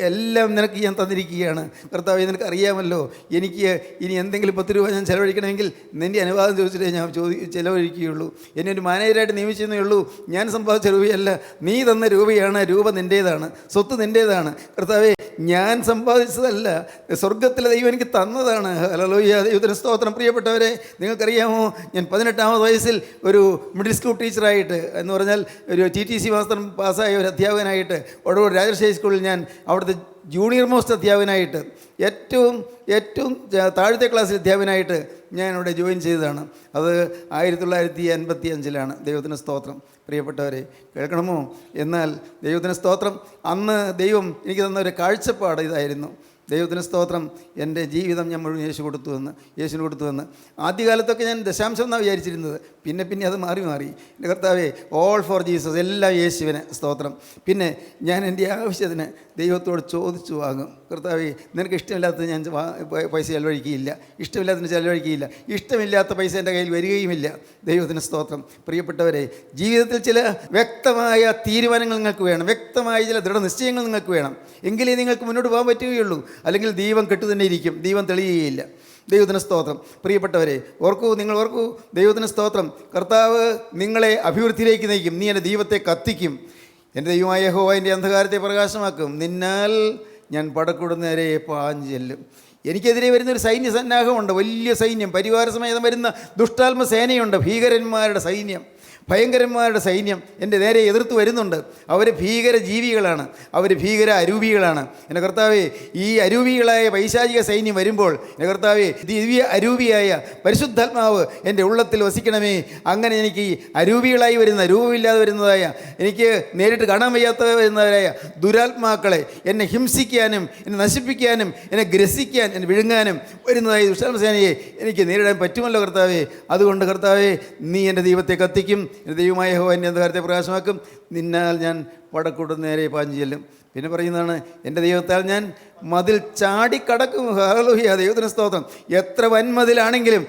എല്ലാം നിനക്ക് ഞാൻ തന്നിരിക്കുകയാണ്. കർത്താവേ, നിനക്ക് അറിയാമല്ലോ, എനിക്ക് ഇനി എന്തെങ്കിലും 10 രൂപ ഞാൻ ചിലവഴിക്കണമെങ്കിൽ നിൻ്റെ അനുവാദം ചോദിച്ചിട്ടേ ഞാൻ ചിലവഴിക്കുകയുള്ളൂ. എന്നെ ഒരു മാനേജരായിട്ട് നിയമിച്ചതേ ഉള്ളൂ. ഞാൻ സമ്പാദിച്ച രൂപയല്ല, നീ തന്ന രൂപയാണ്. രൂപ നിൻ്റേതാണ്, സ്വത്ത് നിൻ്റേതാണ്. കർത്താവേ, ഞാൻ സമ്പാദിച്ചതല്ല, സ്വർഗത്തിലെ ദൈവം എനിക്ക് തന്നതാണ്. ഹല്ലേലൂയ, ദൈവത്തിന് സ്തോത്രം. പ്രിയപ്പെട്ടവരെ, നിങ്ങൾക്കറിയാമോ, ഞാൻ 18-ാമത് വയസ്സിൽ ഒരു മിഡിൽ സ്കൂൾ ടീച്ചറായിട്ട്, എന്ന് പറഞ്ഞാൽ ഒരു TTC മാസ്റ്റർ പാസ്സായ ഒരു അധ്യാപകനായിട്ട് ഒടവൂർ രാജർഷി ഹൈസ്കൂളിൽ ഞാൻ അവിടുത്തെ ജൂനിയർ മോസ്റ്റ് അധ്യാപകനായിട്ട്, ഏറ്റവും താഴത്തെ ക്ലാസ്സിൽ അധ്യാപകനായിട്ട് ഞാൻ അവിടെ ജോയിൻ ചെയ്തതാണ്. അത് 1985-ലാണ്. ദൈവത്തിന് സ്തോത്രം. പ്രിയപ്പെട്ടവരെ, കേൾക്കണമോ? എന്നാൽ ദൈവത്തിന് സ്തോത്രം. അന്ന് ദൈവം എനിക്ക് തന്ന ഒരു കാഴ്ചപ്പാട് ഇതായിരുന്നു. ദൈവത്തിന് സ്തോത്രം. എൻ്റെ ജീവിതം ഞാൻ മുഴുവൻ യേശുവിന് കൊടുത്തുവെന്ന് ആദ്യകാലത്തൊക്കെ ഞാൻ ദശാംശം എന്നാണ് വിചാരിച്ചിരുന്നത്. പിന്നെ അത് മാറി എൻ്റെ കർത്താവേ, ഓൾ ഫോർ ജീസസ്, എല്ലാം യേശുവിന് സ്തോത്രം. പിന്നെ ഞാൻ എൻ്റെ ആവശ്യത്തിന് ദൈവത്തോട് ചോദിച്ചു വാങ്ങും. കർത്താവേ, നിനക്ക് ഇഷ്ടമില്ലാത്തത് ഞാൻ പൈസ ചെലവഴിക്കുകയില്ല, ഇഷ്ടമില്ലാത്തതിന് ചെലവഴിക്കുകയില്ല, ഇഷ്ടമില്ലാത്ത പൈസ എൻ്റെ കയ്യിൽ വരികയുമില്ല. ദൈവത്തിന് സ്തോത്രം. പ്രിയപ്പെട്ടവരെ, ജീവിതത്തിൽ ചില വ്യക്തമായ തീരുമാനങ്ങൾ നിങ്ങൾക്ക് വേണം, വ്യക്തമായ ചില ദൃഢനിശ്ചയങ്ങൾ നിങ്ങൾക്ക് വേണം. എങ്കിലേ നിങ്ങൾക്ക് മുന്നോട്ട് പോകാൻ പറ്റുകയുള്ളൂ. അല്ലെങ്കിൽ ദൈവം കെട്ടു തന്നെ ഇരിക്കും, ദൈവം തെളിയുകയില്ല. ദൈവത്തിന് സ്തോത്രം. പ്രിയപ്പെട്ടവരെ, നിങ്ങൾ ഓർക്കൂ, ദൈവത്തിന് സ്തോത്രം. കർത്താവ് നിങ്ങളെ അഭിവൃദ്ധിയിലേക്ക് നയിക്കും. നീ എൻ്റെ ദൈവത്തെ കത്തിക്കും. എൻ്റെ ദൈവമായ യഹോവ എൻ്റെ അന്ധകാരത്തെ പ്രകാശമാക്കും. നിന്നാൽ ഞാൻ പടക്കൂടെ നേരെ പാഞ്ഞു ചെല്ലും. എനിക്കെതിരെ വരുന്നൊരു സൈന്യസന്നാഹമുണ്ട്, വലിയ സൈന്യം, പരിവാരസമേതം വരുന്ന ദുഷ്ടാത്മ സേനയുണ്ട്, ഭീകരന്മാരുടെ സൈന്യം, ഭയങ്കരന്മാരുടെ സൈന്യം എൻ്റെ നേരെ എതിർത്ത് വരുന്നുണ്ട്. അവർ ഭീകര ജീവികളാണ്, അവർ ഭീകര അരൂപികളാണ്. എൻ്റെ കർത്താവേ, ഈ അരൂപികളായ പൈശാചിക സൈന്യം വരുമ്പോൾ എൻ്റെ കർത്താവേ, ദിവ്യ അരൂപിയായ പരിശുദ്ധാത്മാവ് എൻ്റെ ഉള്ളത്തിൽ വസിക്കണമേ. അങ്ങനെ എനിക്ക് ഈ അരൂപികളായി വരുന്ന, രൂപമില്ലാതെ വരുന്നതായ, എനിക്ക് നേരിട്ട് കാണാൻ വയ്യാത്ത വരുന്നവരായ ദുരാത്മാക്കളെ എന്നെ ഹിംസിക്കാനും എന്നെ നശിപ്പിക്കാനും എന്നെ ഗ്രസിക്കാൻ എന്നെ വിഴുങ്ങാനും വരുന്നതായ ദുഷ്ടാത്മ സേനയെ എനിക്ക് നേരിടാൻ പറ്റുമല്ലോ കർത്താവേ. അതുകൊണ്ട് കർത്താവേ, നീ എൻ്റെ ദൈവത്തെ കത്തിക്കും, എൻ്റെ ദൈവമായ യഹോവ എൻ്റെ അന്ധകാരത്തെ പ്രകാശമാക്കും. നിന്നാൽ ഞാൻ പടക്കൂട്ടം നേരെ പാഞ്ഞു ചെല്ലും. പിന്നെ പറയുന്നതാണ്, എൻ്റെ ദൈവത്താൽ ഞാൻ മതിൽ ചാടിക്കടക്കും. ഹല്ലേലൂയ, ദൈവത്തിന് സ്തോത്രം. എത്ര വൻമതിലാണെങ്കിലും,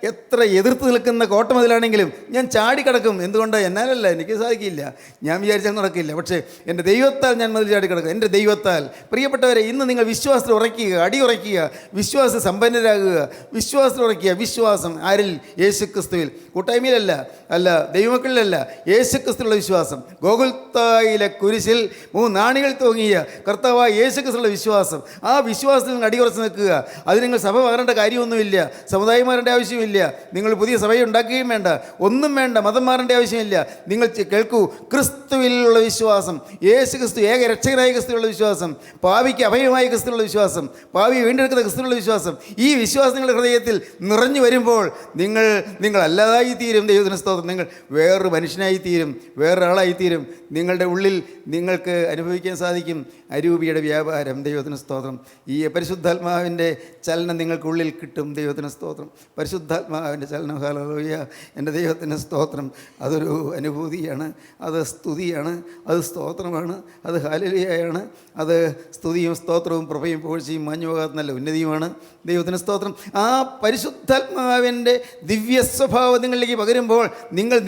എത്ര എതിർത്ത് നിൽക്കുന്ന കോട്ടമതിലാണെങ്കിലും ഞാൻ ചാടിക്കടക്കും. എന്തുകൊണ്ട്? എന്നാലല്ല, എനിക്ക് സാധിക്കില്ല, ഞാൻ വിചാരിച്ചാൽ നടക്കില്ല. പക്ഷേ എൻ്റെ ദൈവത്താൽ ഞാൻ മതിൽ ചാടിക്കടക്കും. എൻ്റെ ദൈവത്താൽ. പ്രിയപ്പെട്ടവരെ, ഇന്ന് നിങ്ങൾ വിശ്വാസത്തിൽ ഉറയ്ക്കുക, അടിയുറയ്ക്കുക, വിശ്വാസ സമ്പന്നരാകുക, വിശ്വാസത്തിൽ ഉറയ്ക്കുക. വിശ്വാസം ആരിൽ? യേശുക്രിസ്തുവിൽ. കൂട്ടായ്മയിലല്ല, ദൈവമക്കളിലല്ല, യേശുക്രിസ്തുവിലുള്ള വിശ്വാസം. ഗോകുൽത്തായിലെ കുരിശിൽ 3 നാണികൾ തൂങ്ങിയ കർത്താവായ യേശുക്രിസ്തുവിലുള്ള വിശ്വാസം. ആ വിശ്വാസത്തിൽ നിങ്ങൾ അടിയുറച്ച് നിൽക്കുക. അത് നിങ്ങൾ സഭ മാറേണ്ട കാര്യമൊന്നുമില്ല, സമുദായം മാറേണ്ട ആവശ്യമില്ല, നിങ്ങൾ പുതിയ സഭയെ ഉണ്ടാക്കുകയും വേണ്ട, ഒന്നും വേണ്ട, മതം മാറേണ്ട ആവശ്യമില്ല. നിങ്ങൾ കേൾക്കൂ, ക്രിസ്തുവിലുള്ള വിശ്വാസം, യേശുക്രിസ്തു ഏക രക്ഷകനായ ക്രിസ്തുവിലുള്ള വിശ്വാസം, പാപിക്ക് അഭയമായ ക്രിസ്തുവിലുള്ള വിശ്വാസം, പാപി വീണ്ടെടുക്കുന്ന ക്രിസ്തുവിലുള്ള വിശ്വാസം. ഈ വിശ്വാസം നിങ്ങളുടെ ഹൃദയത്തിൽ നിറഞ്ഞു വരുമ്പോൾ നിങ്ങൾ അല്ലാതായി തീരും. ദൈവത്തിന് സ്തോത്രം. നിങ്ങൾ വേറൊരു മനുഷ്യനായി തീരും, വേറൊരാളായി തീരും. നിങ്ങളുടെ ഉള്ളിൽ നിങ്ങൾക്ക് അനുഭവിക്കാൻ സാധിക്കും അരൂപിയുടെ വ്യാപാരം. ദൈവത്തിന് സ്തോത്രം. ഈ പരിശുദ്ധാത്മാവിൻ്റെ ചലനം നിങ്ങൾക്കുള്ളിൽ കിട്ടും. ദൈവത്തിന് സ്തോത്രം. പരിശുദ്ധാത്മാവിൻ്റെ ചലനം. ഹല്ലേലൂയ, എൻ്റെ ദൈവത്തിന് സ്തോത്രം. അതൊരു അനുഭൂതിയാണ്, അത് സ്തുതിയാണ്, അത് സ്തോത്രമാണ്, അത് ഹല്ലേലൂയയാണ്, അത് സ്തുതിയും സ്തോത്രവും പ്രഭയും പുകഴ്ചയും മാഞ്ഞുപോകാത്ത നല്ല ഉന്നതിയുമാണ്. ദൈവത്തിന് സ്തോത്രം. ആ പരിശുദ്ധാത്മാവിൻ്റെ ദിവ്യ സ്വഭാവം നിങ്ങളിലേക്ക് പകരുമ്പോൾ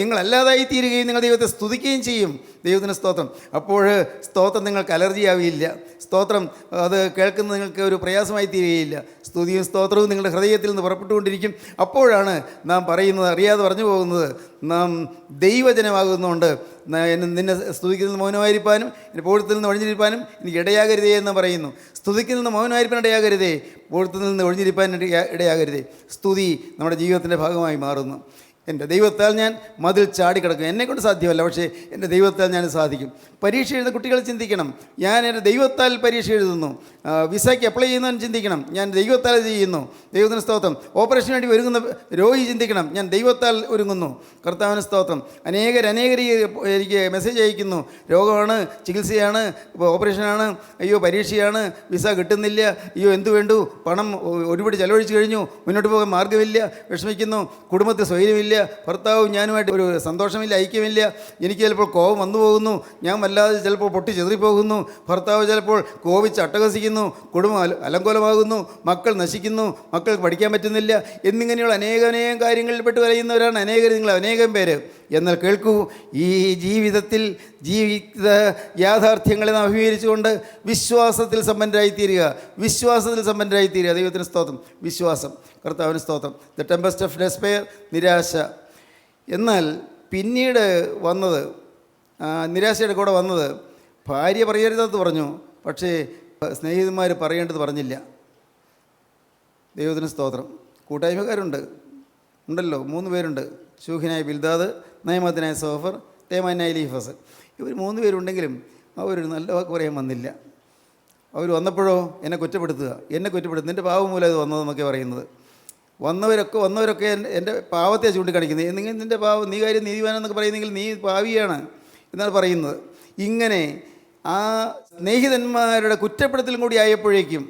നിങ്ങളല്ലാതായി തീരുകയും നിങ്ങൾ ദൈവത്തെ സ്തുതിക്കുകയും ചെയ്യും. ദൈവത്തിന് സ്തോത്രം. അപ്പോൾ സ്തോത്രം നിങ്ങൾക്ക് അലർജി ആവുകയില്ല. സ്തോത്രം അത് കേൾക്കുന്നത് നിങ്ങൾക്ക് ഒരു പ്രയാസമായി തീരുകയില്ല. സ്തുതിയും സ്തോത്രവും നിങ്ങളുടെ ഹൃദയത്തിൽ നിന്ന് പുറപ്പെട്ടുകൊണ്ടിരിക്കും. അപ്പോഴാണ് നാം പറയുന്നത്, അറിയാതെ പറഞ്ഞു പോകുന്നത്, നാം ദൈവജനമാകുന്നുണ്ട്. നിന്നെ സ്തുതിക്കുന്ന മൗനമായിരിക്കാനും എൻ്റെ പോഴത്തിൽ നിന്ന് ഒഴിഞ്ഞിരിക്കാനും എനിക്ക് ഇടയാകരുതേ എന്ന് പറയുന്നു. സ്തുതിക്കിൽ നിന്ന് മൗനമായിരിക്കാൻ ഇടയാകരുതേ, പോഴത്തിൽ നിന്ന് ഒഴിഞ്ഞിരിക്കാൻ ഇടയാകരുതേ. സ്തുതി നമ്മുടെ ജീവിതത്തിൻ്റെ ഭാഗമായി മാറുന്നു. എൻ്റെ ദൈവത്താൽ ഞാൻ മതിൽ ചാടിക്കിടക്കും. എന്നെക്കൊണ്ട് സാധ്യമല്ല, പക്ഷേ എൻ്റെ ദൈവത്താൽ ഞാൻ സാധിക്കും. പരീക്ഷ എഴുതുന്ന കുട്ടികൾ ചിന്തിക്കണം, ഞാൻ എൻ്റെ ദൈവത്താൽ പരീക്ഷ എഴുതുന്നു. വിസയ്ക്ക് അപ്ലൈ ചെയ്യുന്നവൻ ചിന്തിക്കണം, ഞാൻ ദൈവത്താൽ ചെയ്യുന്നു. ദൈവത്തിന് സ്തോത്രം. ഓപ്പറേഷന് വേണ്ടി ഒരുങ്ങുന്ന രോഗി ചിന്തിക്കണം, ഞാൻ ദൈവത്താൽ ഒരുങ്ങുന്നു. കർത്താവിന് സ്തോത്രം. അനേകർ എനിക്ക് മെസ്സേജ് അയക്കുന്നു, രോഗമാണ്, ചികിത്സയാണ്, ഓപ്പറേഷനാണ്, അയ്യോ പരീക്ഷയാണ്, വിസ കിട്ടുന്നില്ല, അയ്യോ എന്തു വേണ്ടു, പണം ഒരുപാട് ചെലവഴിച്ച് കഴിഞ്ഞു, മുന്നോട്ട് പോകാൻ മാർഗ്ഗമില്ല, വിഷമിക്കുന്നു, കുടുംബത്തിൽ സ്വൈര്യമില്ല, ഭർത്താവും ഞാനുമായിട്ട് ഒരു സന്തോഷമില്ല, ഐക്യമില്ല, എനിക്ക് ചിലപ്പോൾ കോപം വന്നു പോകുന്നു, ഞാൻ വല്ലാതെ ചിലപ്പോൾ പൊട്ടി ചെതറിപ്പോകുന്നു, ഭർത്താവ് ചിലപ്പോൾ കോപിച്ച് അട്ടഹസിക്കുന്നു, കുടുംബം അലങ്കോലമാകുന്നു, മക്കൾ നശിക്കുന്നു, മക്കൾക്ക് പഠിക്കാൻ പറ്റുന്നില്ല, എന്നിങ്ങനെയുള്ള അനേകം കാര്യങ്ങളിൽപ്പെട്ട് വരയുന്നവരാണ് അനേകം പേര്. എന്നാൽ കേൾക്കൂ, ഈ ജീവിതത്തിൽ ജീവിത യാഥാർത്ഥ്യങ്ങളെ നാം അഭിമുഖീകരിച്ചുകൊണ്ട് വിശ്വാസത്തിൽ സമ്പന്നരായിത്തീരുക. ദൈവത്തിന് സ്തോത്രം. വിശ്വാസം. കർത്താവിന് സ്തോത്രം. ദ ടെമ്പസ്റ്റ് ഓഫ് ഡെസ്പെയർ, നിരാശ. എന്നാൽ പിന്നീട് വന്നത്, നിരാശയുടെ കൂടെ വന്നത്, ഭാര്യ പറയരുതെന്ന് പറഞ്ഞു, പക്ഷേ സ്നേഹിതന്മാർ പറയേണ്ടത് പറഞ്ഞില്ല. ദൈവത്തിന് സ്തോത്രം. ഉണ്ടല്ലോ, 3 പേരുണ്ട്. ശൂഹിനായ ബിൽദാദ്, നയമാത്തിനായ സോഫർ, തേമാനായ ലീഫസ്. ഇവർ 3 പേരുണ്ടെങ്കിലും അവരൊരു നല്ല വാക്ക് പറയാൻ വന്നില്ല. അവർ വന്നപ്പോഴോ എന്നെ കുറ്റപ്പെടുത്തുക, നിൻ്റെ പാവം മൂലം ഇത് വന്നതെന്നൊക്കെ പറയുന്നത്. വന്നവരൊക്കെ എൻ്റെ പാവത്തെ ചൂണ്ടിക്കാണിക്കുന്നത്. നിങ്ങൾ നിൻ്റെ പാവം, നീ കാര്യം നീതിവാനെന്നൊക്കെ പറയുന്നെങ്കിൽ നീ പാവിയാണ് എന്നാണ് പറയുന്നത്. ഇങ്ങനെ ആ സ്നേഹിതന്മാരുടെ കുറ്റപ്പെടുത്തലും കൂടി ആയപ്പോഴേക്കും,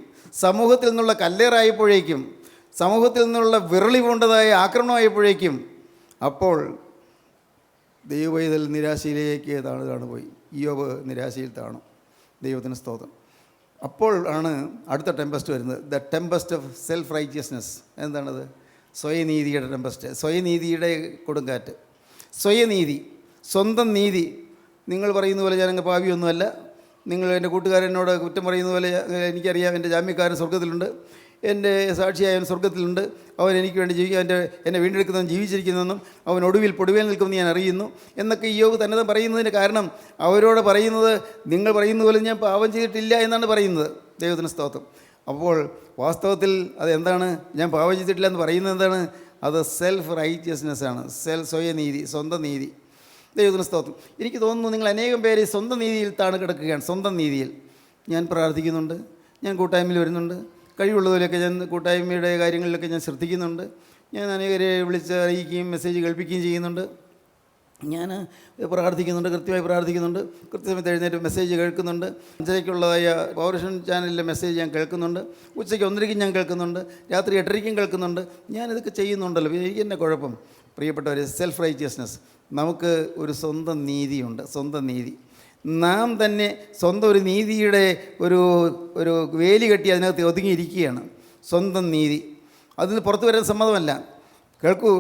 സമൂഹത്തിൽ നിന്നുള്ള കല്ലേറായപ്പോഴേക്കും, സമൂഹത്തിൽ നിന്നുള്ള വിരളി പൂണ്ടതായ ആക്രമണമായപ്പോഴേക്കും, അപ്പോൾ ദൈവവൈതൽ നിരാശയിലേക്ക് താണുപോയി. ഇയ്യോബ് നിരാശയിൽ താണു. ദൈവത്തിന് സ്തോത്രം. അപ്പോൾ ആണ് അടുത്ത ടെമ്പസ്റ്റ് വരുന്നത്, the Tempest of self righteousness. എന്താണത്? സ്വയനീതിയുടെ ടെമ്പസ്റ്റ്, സ്വയനീതിയുടെ കൊടുങ്കാറ്റ്. സ്വയനീതി, സ്വന്തം നീതി. നിങ്ങൾ പറയുന്ന പോലെ ഞാനങ്ങ് പാപിയൊന്നുമല്ല, നിങ്ങൾ എൻ്റെ കൂട്ടുകാരനോട് കുറ്റം പറയുന്ന പോലെ എനിക്കറിയാം, എൻ്റെ ജാമ്യക്കാരൻ സ്വർഗ്ഗത്തിലുണ്ട്, എൻ്റെ സാക്ഷിയായവൻ സ്വർഗ്ഗത്തിലുണ്ട്, അവൻ എനിക്ക് വേണ്ടി എന്നെ വീണ്ടെടുക്കുന്നവൻ ജീവിച്ചിരിക്കുന്നതെന്നും അവൻ ഒടുവിൽ പൊടുവേൽ നിൽക്കുമെന്ന് ഞാൻ അറിയുന്നു എന്നൊക്കെ ഇയ്യോബ് തന്നെ പറയുന്നതിന് കാരണം, അവരോട് പറയുന്നത് നിങ്ങൾ പറയുന്ന പോലെ ഞാൻ പാപം ചെയ്തിട്ടില്ല എന്നാണ് പറയുന്നത്. ദൈവത്തിന് സ്തോത്രം. അപ്പോൾ വാസ്തവത്തിൽ അതെന്താണ്? ഞാൻ പാപം ചെയ്തിട്ടില്ല എന്ന് പറയുന്നത് എന്താണ്? അത് സെൽഫ് റൈറ്റിയസ്നെസ് ആണ്, സ്വയനീതി, സ്വന്തം നീതി. ദൈവത്തിന് സ്തോത്രം. എനിക്ക് തോന്നുന്നു നിങ്ങൾ അനേകം പേര് സ്വന്തം നീതിയിൽ താണ് കിടക്കുകയാണ്. സ്വന്തം നീതിയിൽ ഞാൻ പ്രാർത്ഥിക്കുന്നുണ്ട്, ഞാൻ കൂട്ടായ്മയിൽ വരുന്നുണ്ട്, കഴിവുള്ളതിലൊക്കെ ഞാൻ കൂട്ടായ്മയുടെ കാര്യങ്ങളിലൊക്കെ ഞാൻ ശ്രദ്ധിക്കുന്നുണ്ട്, ഞാൻ അനേകരെ വിളിച്ച് അറിയിക്കുകയും മെസ്സേജ് കേൾപ്പിക്കുകയും ചെയ്യുന്നുണ്ട്, ഞാൻ പ്രാർത്ഥിക്കുന്നുണ്ട്, കൃത്യമായി പ്രാർത്ഥിക്കുന്നുണ്ട്, കൃത്യസമയത്ത് എഴുന്നേറ്റ് മെസ്സേജ് കേൾക്കുന്നുണ്ട്, 5:30-ക്കുള്ളതായ പവർഷൻ ചാനലിലെ മെസ്സേജ് ഞാൻ കേൾക്കുന്നുണ്ട്, ഉച്ചയ്ക്ക് 1:30-ക്കും ഞാൻ കേൾക്കുന്നുണ്ട്, രാത്രി 8:30-ക്കും കേൾക്കുന്നുണ്ട്. ഞാനിതൊക്കെ ചെയ്യുന്നുണ്ടല്ലോ, എനിക്ക് തന്നെ കുഴപ്പം? പ്രിയപ്പെട്ടവരെ, സെൽഫ് റൈറ്റിയസ്നെസ്. നമുക്ക് ഒരു സ്വന്തം നീതിയുണ്ട്, സ്വന്തം നീതി. നാം തന്നെ സ്വന്തം ഒരു നീതിയുടെ ഒരു വേലി കെട്ടി അതിനകത്ത് ഒതുങ്ങിയിരിക്കുകയാണ്. സ്വന്തം നീതി, അതിന് പുറത്തു വരാൻ സമ്മതമല്ല. കേൾക്കൂ,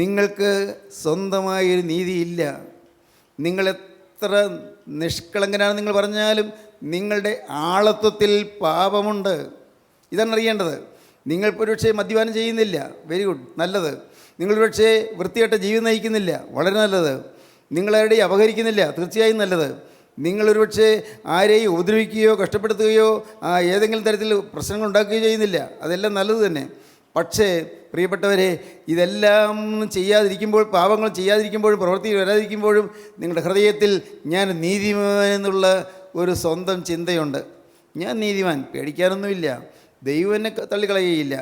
നിങ്ങൾക്ക് സ്വന്തമായൊരു നീതിയില്ല. നിങ്ങളെത്ര നിഷ്കളങ്കനാണ് നിങ്ങൾ പറഞ്ഞാലും നിങ്ങളുടെ ആളത്വത്തിൽ പാപമുണ്ട്. ഇതാണ് അറിയേണ്ടത്. നിങ്ങൾ ഒരുപക്ഷെ മദ്യപാനം ചെയ്യുന്നില്ല, വെരി ഗുഡ്, നല്ലത്. നിങ്ങൾ ഒരുപക്ഷെ വൃത്തികെട്ട ജീവിതം നയിക്കുന്നില്ല, വളരെ നല്ലത്. നിങ്ങളാരുടെയും അപഹരിക്കുന്നില്ല, തീർച്ചയായും നല്ലത്. നിങ്ങളൊരുപക്ഷെ ആരെയും ഉപദ്രവിക്കുകയോ കഷ്ടപ്പെടുത്തുകയോ ഏതെങ്കിലും തരത്തിൽ പ്രശ്നങ്ങൾ ഉണ്ടാക്കുകയോ ചെയ്യുന്നില്ല, അതെല്ലാം നല്ലത് തന്നെ. പക്ഷേ പ്രിയപ്പെട്ടവരെ, ഇതെല്ലാം ചെയ്യാതിരിക്കുമ്പോൾ, പാപങ്ങൾ ചെയ്യാതിരിക്കുമ്പോഴും പ്രവൃത്തിയിൽ വരാതിരിക്കുമ്പോഴും നിങ്ങളുടെ ഹൃദയത്തിൽ ഞാൻ നീതിമാൻ എന്നുള്ള ഒരു സ്വന്തം ചിന്തയുണ്ട്. ഞാൻ നീതിമാൻ, പേടിക്കാനൊന്നുമില്ല. ദൈവം എന്നെ തള്ളിക്കളയുകയില്ല,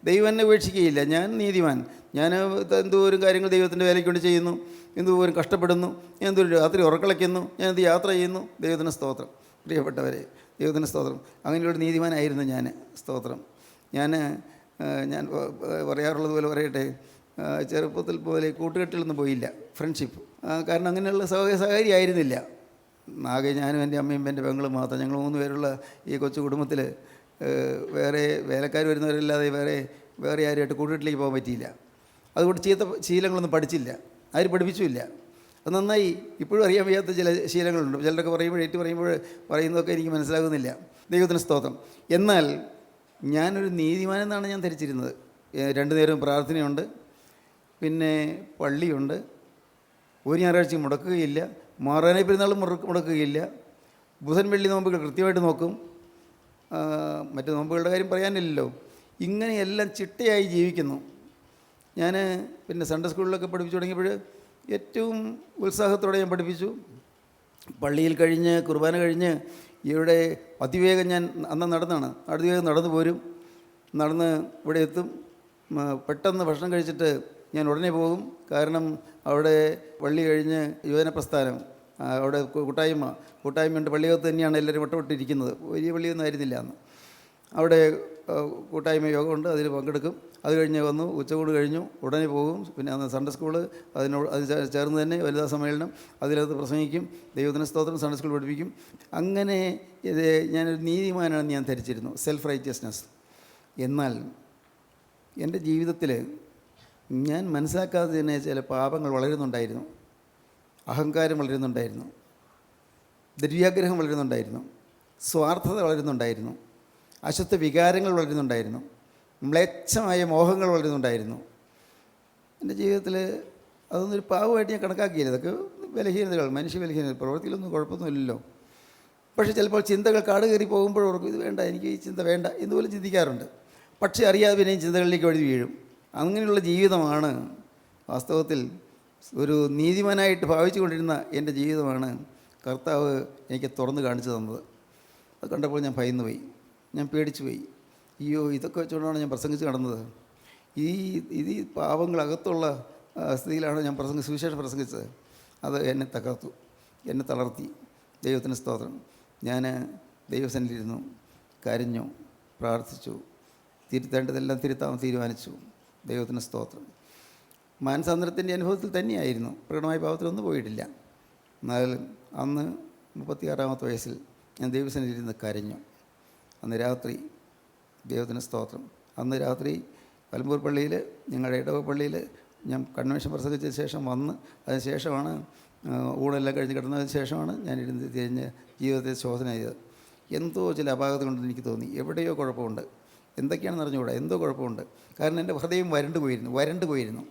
ദൈവം എന്നെ ഉപേക്ഷിക്കുകയില്ല. ഞാൻ നീതിമാൻ. ഞാൻ എന്തോരം കാര്യങ്ങൾ ദൈവത്തിൻ്റെ വേലയ്ക്ക് വേണ്ടി ചെയ്യുന്നു, എന്തോരം കഷ്ടപ്പെടുന്നു, ഞാൻ എന്തൊരു രാത്രി ഉറക്കളയ്ക്കുന്നു, ഞാൻ എന്ത് യാത്ര ചെയ്യുന്നു. ദൈവത്തിന് സ്തോത്രം. പ്രിയപ്പെട്ടവരെ, ദൈവത്തിന് സ്തോത്രം. അങ്ങനെയുള്ള നീതിമാനായിരുന്നു ഞാൻ. സ്തോത്രം. ഞാൻ പറയാറുള്ളത് പോലെ പറയട്ടെ, ചെറുപ്പത്തിൽ പോലെ കൂട്ടുകെട്ടിലൊന്നും പോയില്ല, ഫ്രണ്ട്ഷിപ്പ്. കാരണം അങ്ങനെയുള്ള സഹകാരി ആയിരുന്നില്ല. ആകെ ഞാനും എൻ്റെ അമ്മയും എൻ്റെ പെങ്ങളും മാത്രം, ഞങ്ങൾ 3 പേരുള്ള ഈ കൊച്ചു കുടുംബത്തിൽ വേറെ വേലക്കാർ വരുന്നവരല്ലാതെ വേറെ ആരുമായിട്ട് കൂട്ടുകെട്ടിലേക്ക് പോകാൻ പറ്റിയില്ല. അതുകൊണ്ട് ചീത്ത ശീലങ്ങളൊന്നും പഠിച്ചില്ല, ആരും പഠിപ്പിച്ചുമില്ല. അത് നന്നായി. ഇപ്പോഴും അറിയാൻ വയ്യാത്ത ചില ശീലങ്ങളുണ്ട്. ചിലരൊക്കെ പറയുന്നതൊക്കെ എനിക്ക് മനസ്സിലാകുന്നില്ല. ദൈവത്തിന് സ്തോത്രം. എന്നാൽ ഞാനൊരു നീതിമാനെന്നാണ് ഞാൻ ധരിച്ചിരുന്നത്. 2 നേരവും പ്രാർത്ഥനയുണ്ട്, പിന്നെ പള്ളിയുണ്ട്, ഒരു ഞായറാഴ്ച മുടക്കുകയില്ല, മാറാനായ പെരുന്നാളും മുടക്കുകയില്ല, ബുധൻ വെള്ളി നോമ്പുകൾ കൃത്യമായിട്ട് നോക്കും, മറ്റു നോമ്പുകളുടെ കാര്യം പറയാനില്ലല്ലോ. ഇങ്ങനെയെല്ലാം ചിട്ടയായി ജീവിക്കുന്നു. ഞാൻ പിന്നെ സൺഡേ സ്കൂളിലൊക്കെ പഠിപ്പിച്ചു തുടങ്ങിയപ്പോൾ ഏറ്റവും ഉത്സാഹത്തോടെ ഞാൻ പഠിപ്പിച്ചു. പള്ളിയിൽ കഴിഞ്ഞ് കുർബാന കഴിഞ്ഞ് ഇവിടെ അതിവേഗം ഞാൻ അതിവേഗം നടന്നു പോരും. നടന്ന് ഇവിടെ എത്തും. പെട്ടെന്ന് ഭക്ഷണം കഴിച്ചിട്ട് ഞാൻ ഉടനെ പോകും. കാരണം അവിടെ പള്ളി കഴിഞ്ഞ് യുവജന പ്രസ്ഥാനം, അവിടെ കൂട്ടായ്മയുണ്ട്. പള്ളിയകത്ത് തന്നെയാണ് എല്ലാവരും വട്ടമിട്ടിരിക്കുന്നത്. വലിയ പള്ളിയൊന്നും ആയിരുന്നില്ല അന്ന്. അവിടെ കൂട്ടായ്മ യോഗമുണ്ട്, അതിൽ പങ്കെടുക്കും. അത് കഴിഞ്ഞ് വന്നു, ഉച്ചകൂട് കഴിഞ്ഞു, ഉടനെ പോകും. പിന്നെ അന്ന് സൺഡേ സ്കൂള്, അത് ചേർന്ന് തന്നെ വനിതാ സമ്മേളനം, അതിനകത്ത് പ്രസംഗിക്കും, ദൈവത്തിന് സ്തോത്രം, സൺഡേ സ്കൂൾ പഠിപ്പിക്കും. അങ്ങനെ ഞാനൊരു നീതിമാനാണെന്ന് ഞാൻ ധരിച്ചിരുന്നു, സെൽഫ് റൈറ്റിയസ്നെസ്. എന്നാൽ എൻ്റെ ജീവിതത്തിൽ ഞാൻ മനസ്സിലാക്കാതെ തന്നെ ചില പാപങ്ങൾ വളരുന്നുണ്ടായിരുന്നു. അഹങ്കാരം വളരുന്നുണ്ടായിരുന്നു, ദ്രവ്യാഗ്രഹം വളരുന്നുണ്ടായിരുന്നു, സ്വാർത്ഥത വളരുന്നുണ്ടായിരുന്നു, അശുദ്ധ വികാരങ്ങൾ വളരുന്നുണ്ടായിരുന്നു, മ്ലേച്ഛമായ മോഹങ്ങൾ വളരുന്നുണ്ടായിരുന്നു. എൻ്റെ ജീവിതത്തിൽ അതൊന്നൊരു പാവമായിട്ട് ഞാൻ കണക്കാക്കിയില്ല. ഇതൊക്കെ ബലഹീനതകൾ, മനുഷ്യ ബലഹീനതകൾ. പ്രവൃത്തിയിലൊന്നും കുഴപ്പമൊന്നുമില്ലല്ലോ. പക്ഷേ ചിലപ്പോൾ ചിന്തകൾ കാട് കയറി പോകുമ്പോഴോർക്കും ഇത് വേണ്ട, എനിക്ക് ഈ ചിന്ത വേണ്ട എന്നുപോലും ചിന്തിക്കാറുണ്ട്. പക്ഷേ അറിയാതെ പിന്നെയും ചിന്തകളിലേക്ക് വഴുതി വീഴും. അങ്ങനെയുള്ള ജീവിതമാണ് വാസ്തവത്തിൽ ഒരു നീതിമാനായിട്ട് ഭാവിച്ചു കൊണ്ടിരുന്ന എൻ്റെ ജീവിതമാണ് കർത്താവ് എനിക്ക് തുറന്ന് കാണിച്ചു തന്നത്. അത് കണ്ടപ്പോൾ ഞാൻ ഭയന്നുപോയി, ഞാൻ പേടിച്ചു പോയി. അയ്യോ, ഇതൊക്കെ വെച്ചുകൊണ്ടാണ് ഞാൻ പ്രസംഗിച്ച് നടന്നത്. ഈ പാവങ്ങളകത്തുള്ള സ്ഥിതിയിലാണ് ഞാൻ സുവിശേഷം പ്രസംഗിച്ചത്. അത് എന്നെ തകർത്തു, എന്നെ തളർത്തി. ദൈവത്തിന് സ്തോത്രം. ഞാൻ ദൈവസന്നിധിയിലിരുന്നു, കരഞ്ഞു, പ്രാർത്ഥിച്ചു, തിരുത്തേണ്ടതെല്ലാം തിരുത്താൻ തീരുമാനിച്ചു. ദൈവത്തിന് സ്തോത്രം. മാനസാന്തരത്തിൻ്റെ അനുഭവത്തിൽ തന്നെയായിരുന്നു, പ്രകടമായ പാപത്തിലൊന്നും പോയിട്ടില്ല. എന്നാൽ അന്ന് 36-ാമത്തെ വയസ്സിൽ ഞാൻ ദൈവസന്നിധിയിലിരുന്ന് കരഞ്ഞു. അന്ന് രാത്രി, ദൈവത്തിന് സ്തോത്രം, അന്ന് രാത്രി പലമ്പൂർ പള്ളിയിൽ, ഞങ്ങളുടെ ഇടവ പള്ളിയിൽ ഞാൻ കൺവെൻഷൻ പ്രസംഗിച്ച ശേഷം വന്ന്, അതിന് ശേഷമാണ് ഊണെല്ലാം കഴിഞ്ഞ് കിടന്നതിന് ശേഷമാണ് ഞാൻ ഇരുന്ന് തിരിഞ്ഞ് ജീവിതത്തെ ശോധന ചെയ്തത്. എന്തോ ചില അപാകത കൊണ്ട് എനിക്ക് തോന്നി, എവിടെയോ കുഴപ്പമുണ്ട്, എന്തൊക്കെയാണെന്ന് അറിഞ്ഞുകൂടാ, എന്തോ കുഴപ്പമുണ്ട്. കാരണം എൻ്റെ ഹൃദയം വരണ്ടു പോയിരുന്നു,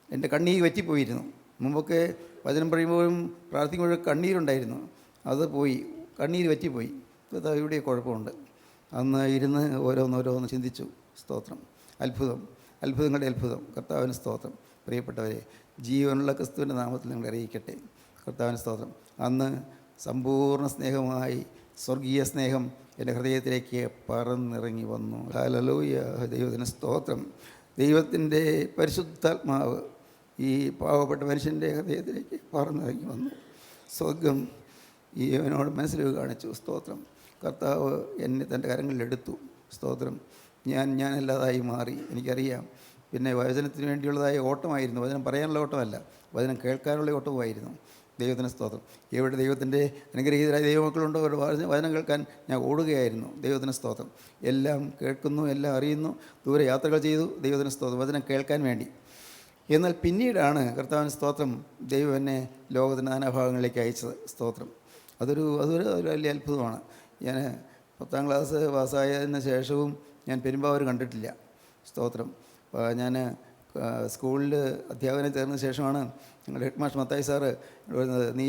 എൻ്റെ കണ്ണീർ വറ്റിപ്പോയിരുന്നു. മുമ്പൊക്കെ വചനം പറയുമ്പോഴും പ്രാർത്ഥിക്കുമ്പോഴും കണ്ണീരുണ്ടായിരുന്നു, അത് പോയി, കണ്ണീര് വറ്റിപ്പോയി. ഇപ്പോൾ ഇവിടെ കുഴപ്പമുണ്ട്. അന്ന് ഇരുന്ന് ഓരോന്നോരോന്ന് ചിന്തിച്ചു. സ്തോത്രം. അത്ഭുതങ്ങളുടെ അത്ഭുതം. കർത്താവിന് സ്തോത്രം. പ്രിയപ്പെട്ടവരെ, ജീവനുള്ള ക്രിസ്തുവിൻ്റെ നാമത്തിൽ നിങ്ങൾ അറിയിക്കട്ടെ. കർത്താവിന് സ്തോത്രം. അന്ന് സമ്പൂർണ്ണ സ്നേഹമായി സ്വർഗീയ സ്നേഹം എൻ്റെ ഹൃദയത്തിലേക്ക് പറന്നിറങ്ങി വന്നു. ഹല്ലേലൂയ. ദൈവത്തിന് സ്തോത്രം. ദൈവത്തിൻ്റെ പരിശുദ്ധാത്മാവ് ഈ പാവപ്പെട്ട മനുഷ്യൻ്റെ ഹൃദയത്തിലേക്ക് പറന്നിറങ്ങി വന്നു. സ്വർഗം ഈവനോട് മനസ്സിലേക്ക് കാണിച്ചു. സ്തോത്രം. കർത്താവ് എന്നെ തൻ്റെ കരങ്ങളിലെടുത്തു. സ്തോത്രം. ഞാനല്ലാതായി മാറി. എനിക്കറിയാം. പിന്നെ വചനത്തിന് വേണ്ടിയുള്ളതായ ഓട്ടമായിരുന്നു. വചനം പറയാനുള്ള ഓട്ടമല്ല, വചനം കേൾക്കാനുള്ള ഓട്ടവുമായിരുന്നു. ദൈവത്തിന് സ്തോത്രം. എവിടെ ദൈവത്തിൻ്റെ അനുഗ്രഹീതരായ ദൈവമക്കളുണ്ടോ അവരുടെ വചനം കേൾക്കാൻ ഞാൻ ഓടുകയായിരുന്നു. ദൈവത്തിന് സ്തോത്രം. എല്ലാം കേൾക്കുന്നു, എല്ലാം അറിയുന്നു, ദൂരെ യാത്രകൾ ചെയ്തു. ദൈവത്തിന് സ്തോത്രം. വചനം കേൾക്കാൻ വേണ്ടി. എന്നാൽ പിന്നീടാണ് കർത്താവിന് സ്തോത്രം ദൈവം എന്നെ ലോകത്തിൻ്റെ നാനാഭാഗങ്ങളിലേക്ക് അയച്ചത്. സ്തോത്രം. അതൊരു വലിയ അത്ഭുതമാണ്. ഞാൻ 10ാം ക്ലാസ് പാസ്സായതിന് ശേഷവും ഞാൻ പെരുമ്പാവൂർ കണ്ടിട്ടില്ല. സ്തോത്രം. ഞാൻ സ്കൂളിൽ അധ്യാപനം ചേർന്ന ശേഷമാണ് ഞങ്ങളുടെ ഹെഡ് മാസ്റ്റർ മത്തായി സാറ് പറയുന്നത്, നീ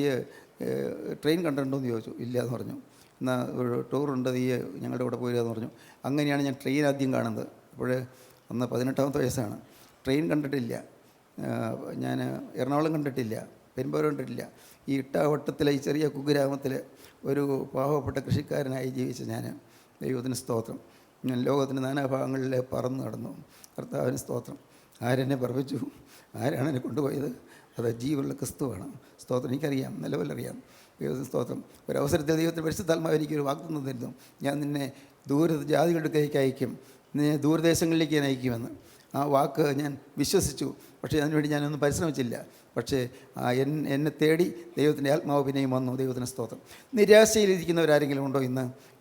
ട്രെയിൻ കണ്ടിട്ടുണ്ടോ എന്ന് ചോദിച്ചു. ഇല്ല എന്ന് പറഞ്ഞു. എന്നാൽ ഒരു ടൂറുണ്ട്, നീ ഞങ്ങളുടെ കൂടെ പോരുക എന്ന് പറഞ്ഞു. അങ്ങനെയാണ് ഞാൻ ട്രെയിൻ ആദ്യം കാണുന്നത്. അപ്പോൾ അന്ന് 18ാമത്തെ വയസ്സാണ്. ട്രെയിൻ കണ്ടിട്ടില്ല. ഞാൻ എറണാകുളം കണ്ടിട്ടില്ല, പെരുമ്പാവൂർ കണ്ടിട്ടില്ല. ഈ ഇട്ടാവട്ടത്തിലെ ഈ ചെറിയ കുഗ്രാമത്തിൽ ഒരു പാവപ്പെട്ട കൃഷിക്കാരനായി ജീവിച്ച ഞാൻ, ദൈവത്തിന് സ്തോത്രം, ഞാൻ ലോകത്തിൻ്റെ നാനാഭാഗങ്ങളിൽ പറന്നു നടന്നു. കർത്താവിന് സ്തോത്രം. ആരെന്നെ പറപ്പിച്ചു? ആരാണ് എന്നെ കൊണ്ടുപോയത്? അത് ജീവനുള്ള ക്രിസ്തുവാണ്. സ്തോത്രം. എനിക്കറിയാം, നിലവിലറിയാം. ദൈവത്തിന് സ്തോത്രം. ഒരവസരത്തിൽ ദൈവത്തിൻ്റെ പരിശുദ്ധാത്മാവ് എനിക്കൊരു വാഗ്ദത്തം തരുന്നു. ഞാൻ നിന്നെ ജാതികളിലേക്ക് അയക്കും, നിന്നെ ദൂരദേശങ്ങളിലേക്ക് ഞാൻ അയക്കുമെന്ന്. ആ വാക്ക് ഞാൻ വിശ്വസിച്ചു. പക്ഷേ അതിനുവേണ്ടി ഞാനൊന്നും പരിശ്രമിച്ചില്ല. പക്ഷേ എന്നെ തേടി ദൈവത്തിൻ്റെ ആത്മാവ് പിന്നെയും വന്നു. ദൈവത്തിന് സ്തോത്രം. നിരാശയിലിരിക്കുന്നവരാരെങ്കിലും ഉണ്ടോ?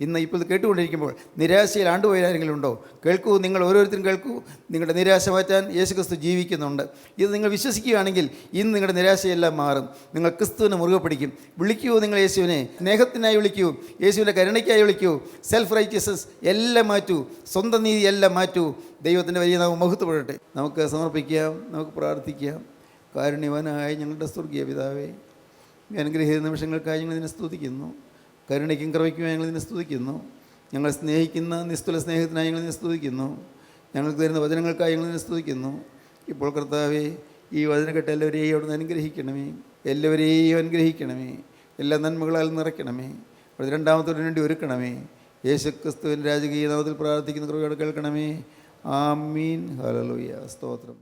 ഇന്ന് ഇപ്പോൾ ഇത് കേട്ടുകൊണ്ടിരിക്കുമ്പോൾ നിരാശയിൽ ആണ്ടുപോയവരാരെങ്കിലും ഉണ്ടോ? കേൾക്കൂ, നിങ്ങൾ ഓരോരുത്തരും കേൾക്കൂ. നിങ്ങളുടെ നിരാശ മാറ്റാൻ യേശുക്രിസ്തു ജീവിക്കുന്നുണ്ട്. ഇത് നിങ്ങൾ വിശ്വസിക്കുകയാണെങ്കിൽ ഇന്ന് നിങ്ങളുടെ നിരാശയെല്ലാം മാറും. നിങ്ങൾ ക്രിസ്തുവിനെ മുറുകെ പിടിക്കും. വിളിക്കൂ നിങ്ങൾ യേശുവിനെ. സ്നേഹത്തിനായി വിളിക്കൂ, യേശുവിൻ്റെ കരുണയ്ക്കായി വിളിക്കൂ. സെൽഫ് റൈറ്റിയസ്നസ് എല്ലാം മാറ്റൂ, സ്വന്തം നീതി എല്ലാം മാറ്റൂ. ദൈവത്തിൻ്റെ വലിയ നാമം മഹത്വപ്പെടട്ടെ. നമുക്ക് സമർപ്പിക്കാം, നമുക്ക് പ്രാർത്ഥിക്കാം. കാരുണ്യവാനായ ഞങ്ങളുടെ സ്വർഗീയ പിതാവേ, അനുഗ്രഹീത നിമിഷങ്ങൾക്കായി ഞങ്ങൾ ഇതിനെ സ്തുതിക്കുന്നു. കരുണയ്ക്കും കൃപയ്ക്കുമായി ഞങ്ങൾ ഇതിനെ സ്തുതിക്കുന്നു. ഞങ്ങൾ സ്നേഹിക്കുന്ന നിസ്തുല സ്നേഹത്തിനായി ഞങ്ങൾ ഇതിനെ സ്തുതിക്കുന്നു. ഞങ്ങൾക്ക് തരുന്ന വചനങ്ങൾക്കായി ഞങ്ങൾ ഇതിനെ സ്തുതിക്കുന്നു. ഇപ്പോൾ കർത്താവേ, ഈ വചനം കേട്ട എല്ലാവരെയും അവിടുന്ന് അനുഗ്രഹിക്കണമേ. എല്ലാവരെയും അനുഗ്രഹിക്കണമേ. എല്ലാ നന്മകളാൽ നിറയ്ക്കണമേ. രണ്ടാമത്തോടു വേണ്ടി ഒരുക്കണമേ. യേശുക്രിസ്തുവിൻ്റെ രാജകീയ നാമത്തിൽ പ്രാർത്ഥിക്കുന്ന കൃപയോടെ കേൾക്കണമേ. ആമീൻ. ഹല്ലേലൂയ. സ്തോത്രം.